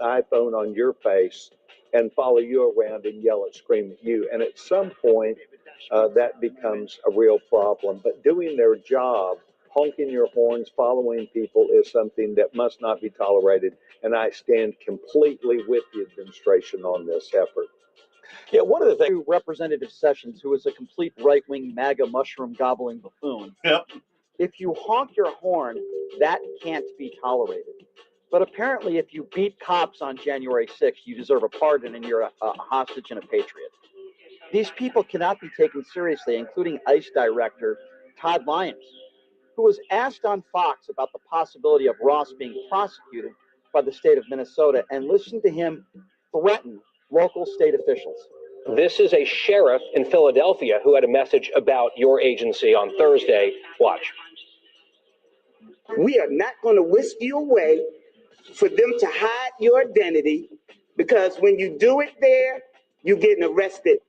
iPhone on your face and follow you around and yell and scream at you. And at some point, that becomes a real problem. But doing their job, honking your horns, following people is something that must not be tolerated. And I stand completely with the administration on this effort. Yeah, one of the things, Representative Sessions, who is a complete right-wing MAGA mushroom gobbling buffoon. Yep. If you honk your horn, that can't be tolerated. But apparently, if you beat cops on January 6th, you deserve a pardon and you're a hostage and a patriot. These people cannot be taken seriously, including ICE Director Todd Lyons, who was asked on Fox about the possibility of Ross being prosecuted by the state of Minnesota, and listen to him threaten local state officials. This is a sheriff in Philadelphia who had a message about your agency on Thursday. Watch. We are not going to whisk you away for them to hide your identity, because when you do it there, you're getting arrested.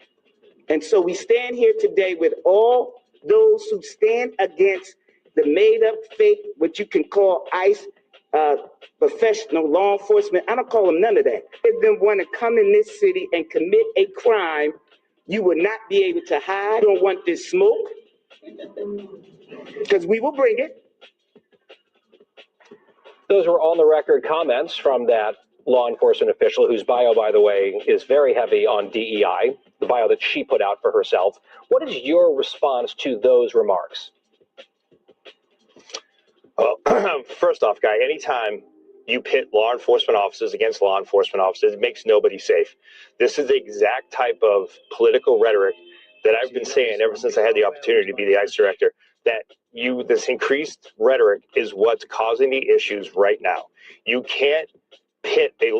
And so we stand here today with all those who stand against the made-up, fake, what you can call ICE, professional law enforcement. I don't call them none of that. If them want to come in this city and commit a crime, you will not be able to hide. You don't want this smoke, because we will bring it. Those were on-the-record comments from that law enforcement official, whose bio, by the way, is very heavy on DEI, the bio that she put out for herself. What is your response to those remarks? Well, first off, Guy, anytime you pit law enforcement officers against law enforcement officers, it makes nobody safe. This is the exact type of political rhetoric that I've been saying ever since I had the opportunity to be the ICE director, that this increased rhetoric is what's causing the issues right now. You can't pit a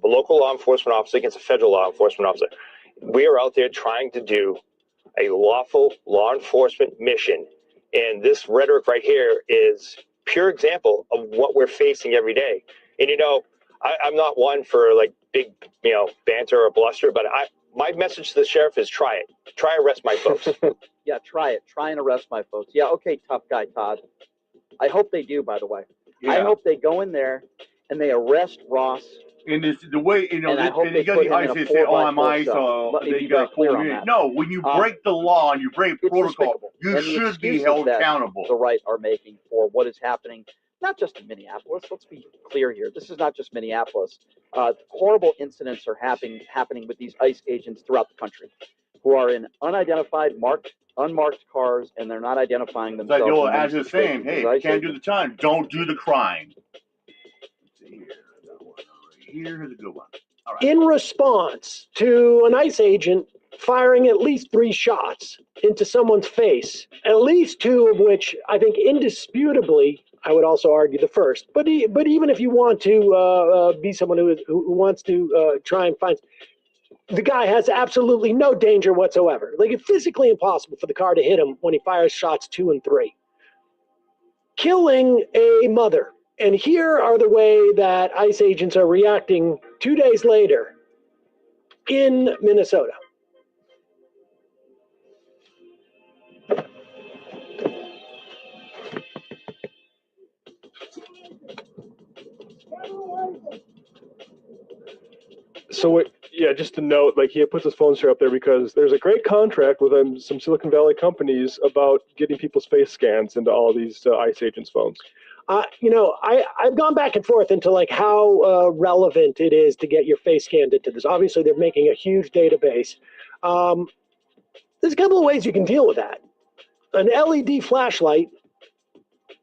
local law enforcement officer against a federal law enforcement officer. We are out there trying to do a lawful law enforcement mission, and this rhetoric right here is pure example of what we're facing every day. And I'm not one for like big banter or bluster, but my message to the sheriff is try it. Try arrest my folks. Yeah, try it. Try and arrest my folks. Yeah, okay, tough guy, Todd. I hope they do, by the way. Yeah. I hope they go in there and they arrest Ross. And it's the way, and I hope they put him in a 4x4 cell. Let me be very clear on that. No, when you break the law and you break protocol, you should be held accountable. The right are making for what is happening, not just in Minneapolis. Let's be clear here. This is not just Minneapolis. Horrible incidents are happening with these ICE agents throughout the country, who are in unidentified, unmarked cars, and they're not identifying themselves. Like, as you're saying, hey, if you can't do the time, don't do the crime. Here's a good one. All right. In response to an ICE agent firing at least 3 shots into someone's face, at least 2 of which I think indisputably, I would also argue the first. But even if you want to be someone who wants to try and find, the guy has absolutely no danger whatsoever. Like, it's physically impossible for the car to hit him when he fires shots 2 and 3. Killing a mother. And here are the way that ICE agents are reacting 2 days later in Minnesota. So, yeah, just to note, like, he puts his phone share up there because there's a great contract with some Silicon Valley companies about getting people's face scans into all these ICE agents' phones. I've gone back and forth into like how relevant it is to get your face scanned into this. Obviously, they're making a huge database. There's a couple of ways you can deal with that. An LED flashlight,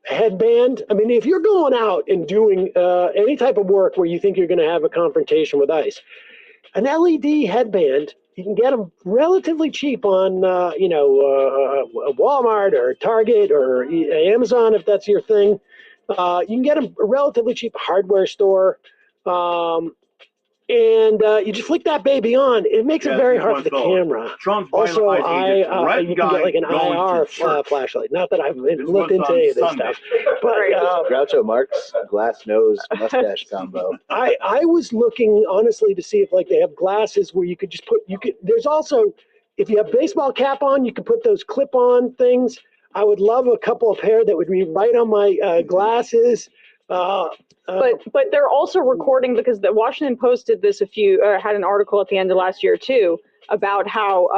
headband. I mean, if you're going out and doing any type of work where you think you're going to have a confrontation with ICE, an LED headband You can get them relatively cheap on, Walmart or Target or Amazon if that's your thing. You can get them relatively cheap, hardware store. And you just flick that baby on. It makes it very hard for the camera. Also, you can get like an IR flashlight. Not that I've looked into any of this stuff. But Groucho Marx glass nose mustache combo. I was looking honestly to see if like they have glasses where you could just put. There's also, if you have baseball cap on, you can put those clip-on things. I would love a couple of pair that would be right on my glasses. But they're also recording, because the Washington Post did this had an article at the end of last year too about how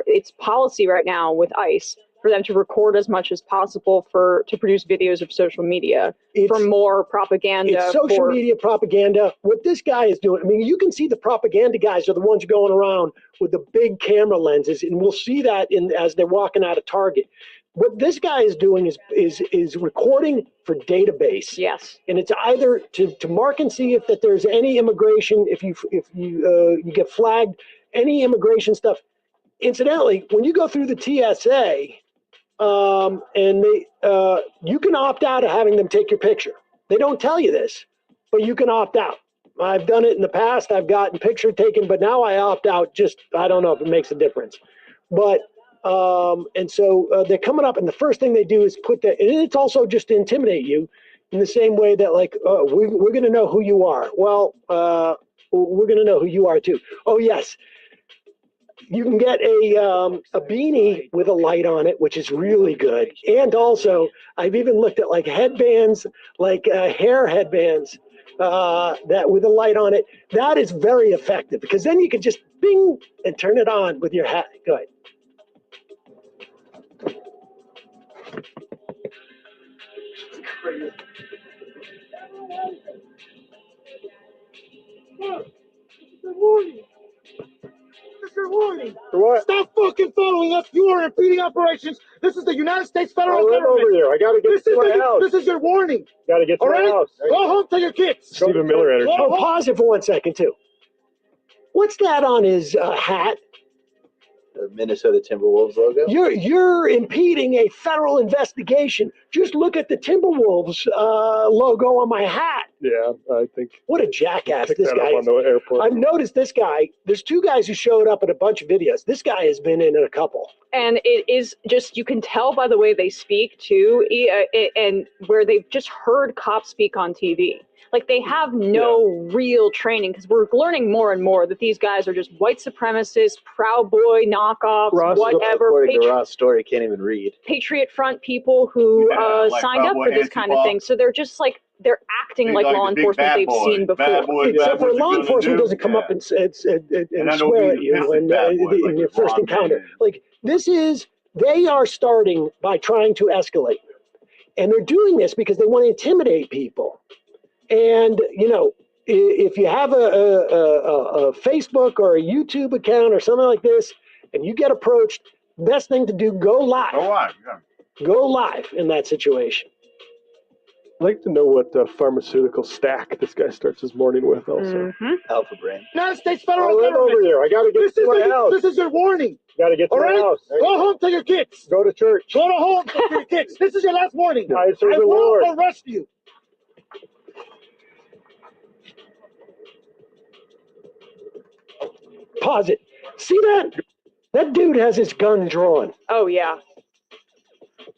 it's policy right now with ICE for them to record as much as possible to produce videos of social media for more propaganda. It's social media propaganda. What this guy is doing, I mean, you can see the propaganda guys are the ones going around with the big camera lenses, and we'll see that as they're walking out of Target. What this guy is doing is recording for database. Yes. And it's either to mark and see if that there's any immigration, if you get flagged, any immigration stuff. Incidentally, when you go through the TSA, and you can opt out of having them take your picture. They don't tell you this, but you can opt out. I've done it in the past. I've gotten picture taken, but now I opt out. I don't know if it makes a difference, but. And so they're coming up, and the first thing they do is put that, and it's also just to intimidate you in the same way that, like, we're going to know who you are. Well, we're going to know who you are too. Oh, yes. You can get a beanie with a light on it, which is really good. And also, I've even looked at like headbands, like hair headbands that with a light on it. That is very effective, because then you can just bing and turn it on with your hat. Go ahead. Look, this is a warning. This is a warning. For what? Stop fucking following us. You are impeding operations. This is the United States federal government. Over here. I gotta get to my house. This is your warning. Gotta get to my house. Go home to your kids. Stephen Miller energy. Oh, pause it for 1 second too. What's that on his hat? The Minnesota Timberwolves logo. You're impeding a federal investigation. Just look at the Timberwolves logo on my hat. Yeah, I think. What a jackass this guy is. On the airport. I've noticed this guy. There's two guys who showed up in a bunch of videos. This guy has been in a couple. And it is just, you can tell by the way they speak too, and where they've just heard cops speak on TV. Like, they have no real training, because we're learning more and more that these guys are just white supremacists, Proud Boy knockoffs, whatever. According to Ross' story, can't even read. Patriot Front people who signed up for this kind of thing. So they're just like, they're acting like law enforcement they've seen before. Except for law enforcement doesn't come up and swear at you in your first encounter. Like, they are starting by trying to escalate. And they're doing this because they want to intimidate people. And, if you have a Facebook or a YouTube account or something like this, and you get approached, best thing to do, go live. Go live in that situation. I'd like to know what pharmaceutical stack this guy starts his morning with also. Alpha Brain. United States federal government. Over here. I got to get to my house. This is your warning. Got to get to my house. Go home to your kids. Go to church. Go to home to your kids. This is your last warning. I serve the Lord. Will arrest you. Pause it. See that? That dude has his gun drawn. Oh, yeah.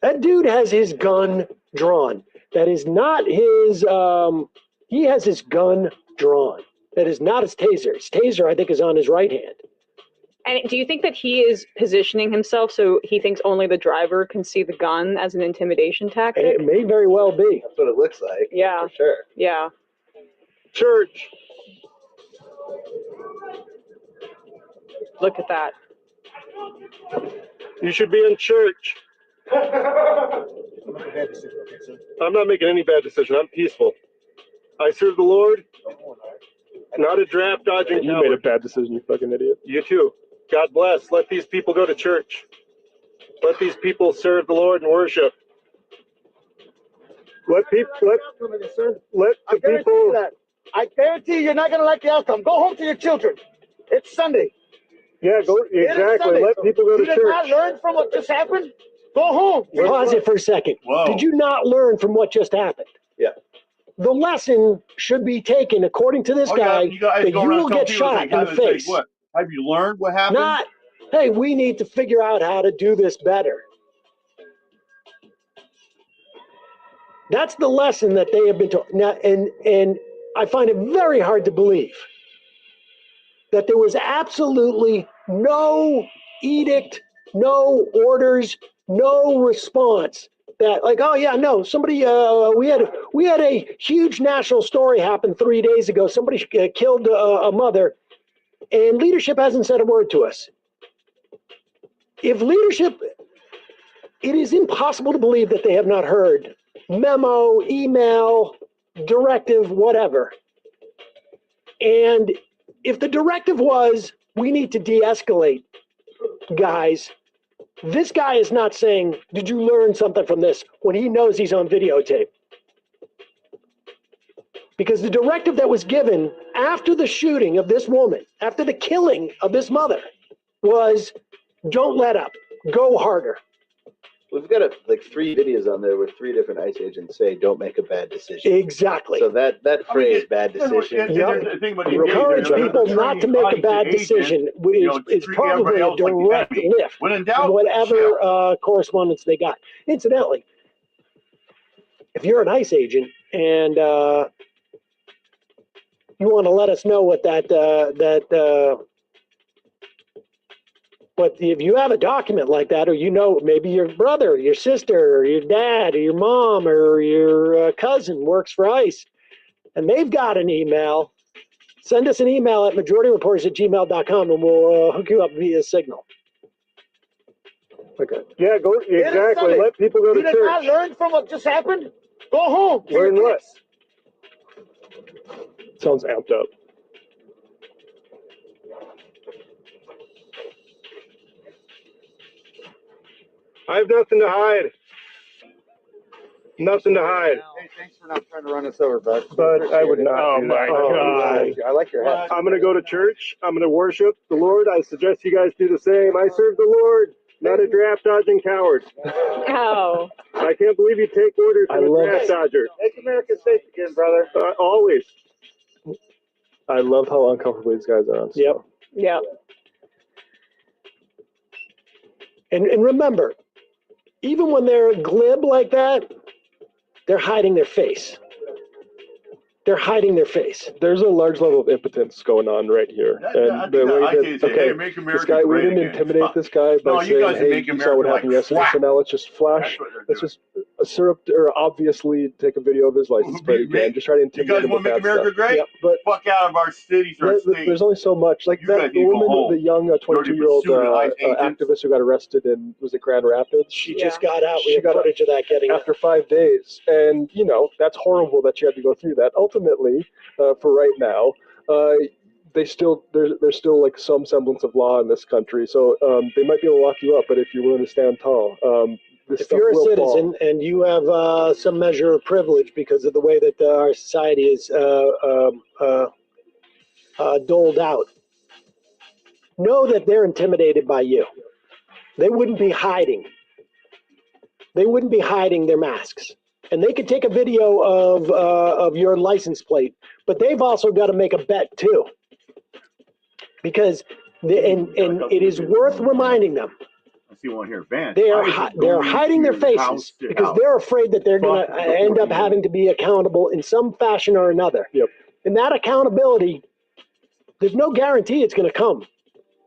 That dude has his gun drawn. That is not his, he has his gun drawn. That is not his taser. His taser, I think, is on his right hand. And do you think that he is positioning himself so he thinks only the driver can see the gun as an intimidation tactic? It may very well be. That's what it looks like. Yeah. For sure. Yeah. Church. Look at that. You should be in church. I'm not making any bad decision. I'm peaceful. I serve the Lord. Not a draft dodging. You made a bad decision, you fucking idiot. You too. God bless. Let these people go to church. Let these people serve the Lord and worship. Let the people. I guarantee you're not going to like the outcome. Go home to your children. It's Sunday. Yeah, go exactly. Let people go to church. You did not learn from what just happened? Go home. Pause it for a second. Whoa. Did you not learn from what just happened? Yeah. The lesson should be taken, according to this guy, that you will get shot in the face. What? Have you learned what happened? Not, hey, we need to figure out how to do this better. That's the lesson that they have been taught. Now, and I find it very hard to believe that there was absolutely no edict, no orders, no response. That like, oh yeah, no, somebody, we had a huge national story happen 3 days ago. Somebody killed a mother, and leadership hasn't said a word to us. If leadership, it is impossible to believe that they have not heard memo, email, directive, whatever. And if the directive was, we need to de-escalate, guys, this guy is not saying, did you learn something from this, when he knows he's on videotape. Because the directive that was given after the shooting of this woman, after the killing of this mother, was don't let up, go harder. We've got like 3 videos on there with 3 different ICE agents say, "Don't make a bad decision." Exactly. So that phrase, "bad decision," encourage people not to make a bad decision, which is probably a direct lift from whatever correspondence they got. Incidentally, if you're an ICE agent and you want to let us know what but if you have a document like that, or you know, maybe your brother, your sister, or your dad, or your mom, or your cousin works for ICE, and they've got an email, send us an email at majorityreporters@gmail.com, and we'll hook you up via Signal. Okay. Yeah, go exactly. Let people go to church. You did not learn from what just happened? Go home. Learn what? Sounds amped up. I have nothing to hide. Nothing to hide. Hey, thanks for not trying to run us over, bud. But I would not. Oh my God! I like your hat. I'm gonna go to church. I'm gonna worship the Lord. I suggest you guys do the same. I serve the Lord, not a draft dodging coward. Oh. I can't believe you take orders from a draft dodger. Make America safe again, brother. Always. I love how uncomfortable these guys are on stuff. Yep. Yep. And remember, even when they're glib like that, they're hiding their face. They're hiding their face. There's a large level of impotence going on right here. And the way that, okay, this guy, we didn't intimidate this guy by saying, hey, you saw what happened yesterday, so now let's just flash, let's just obviously take a video of his license plate again, just try to intimidate him with that stuff. You guys want to make America great? Yeah, but fuck out of our cities or states. There's only so much. Like that woman, the young 22-year-old activist who got arrested in, was it Grand Rapids? She just got out. We got footage of that getting after 5 days. And, you know, that's horrible that you had to go through that. Ultimately, for right now, there's still like some semblance of law in this country, so they might be able to lock you up. But if you're willing to stand tall, if you're a citizen and you have some measure of privilege because of the way that our society is doled out, know that they're intimidated by you. They wouldn't be hiding. They wouldn't be hiding their masks. And they could take a video of your license plate, but they've also got to make a bet too, because it is worth reminding them. I see one here, Vance. They're hiding their faces because they're afraid that they're going to end up having to be accountable in some fashion or another. Yep. And that accountability, there's no guarantee it's going to come,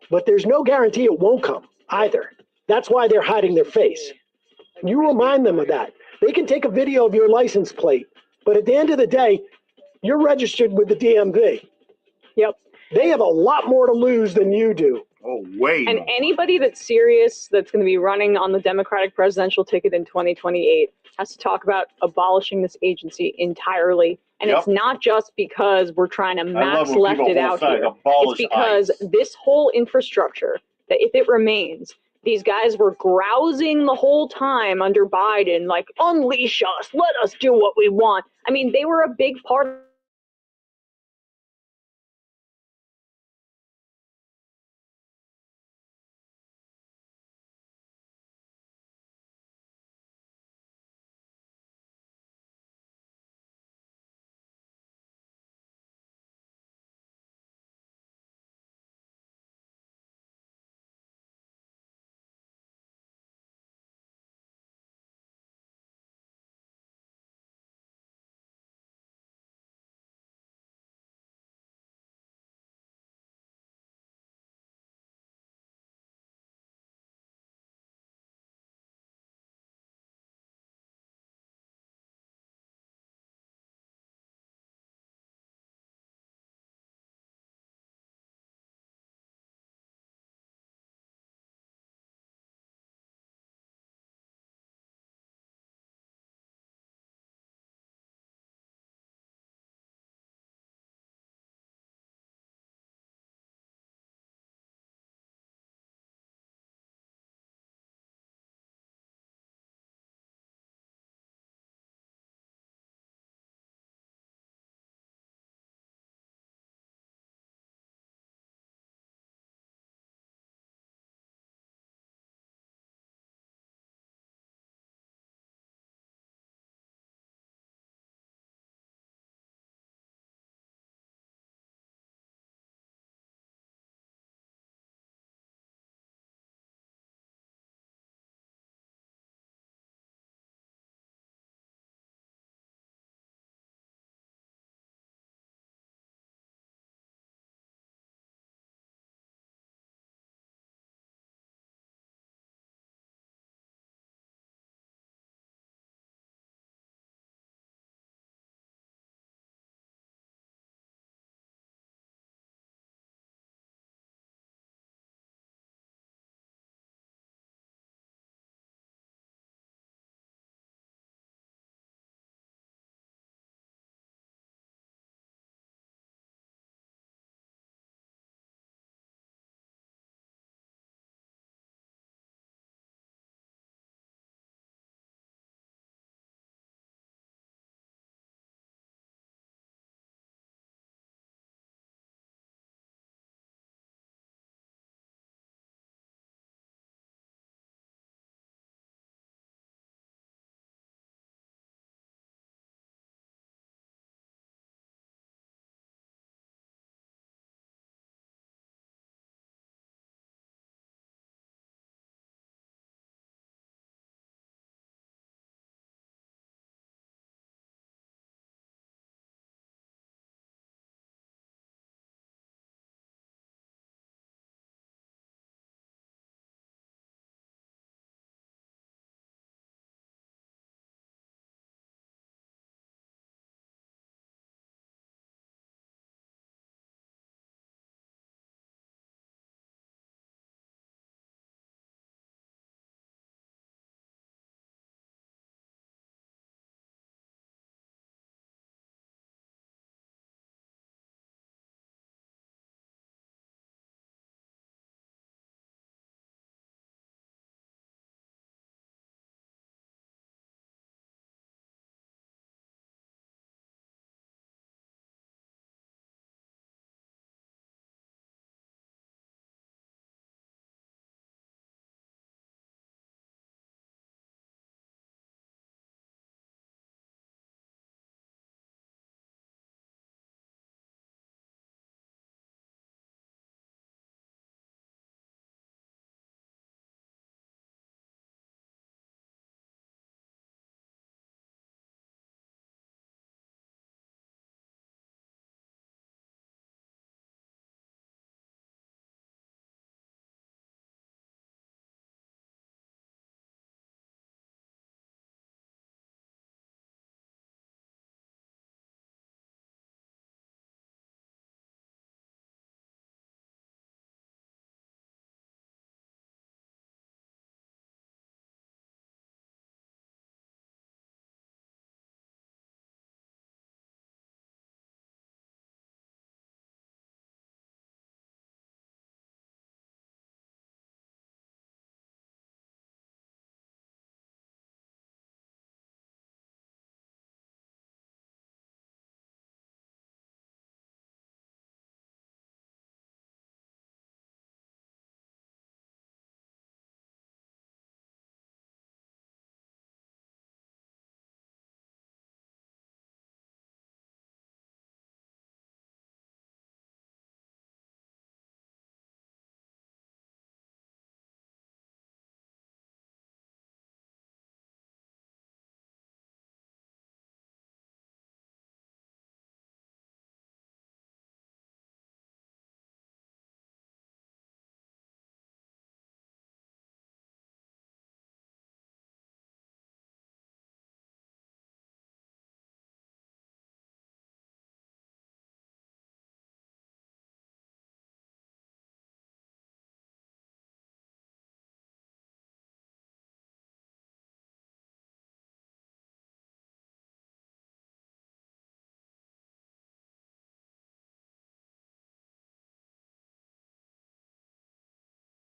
but there's no guarantee it won't come either. That's why they're hiding their face. You remind them of that. They can take a video of your license plate, but at the end of the day, you're registered with the DMV. Yep. They have a lot more to lose than you do. Oh, wait. And anybody that's serious, that's going to be running on the Democratic presidential ticket in 2028, has to talk about abolishing this agency entirely. And it's not just because we're trying to max left it out here. It's because this whole infrastructure, that if it remains, these guys were grousing the whole time under Biden, like, unleash us, let us do what we want. I mean, they were a big part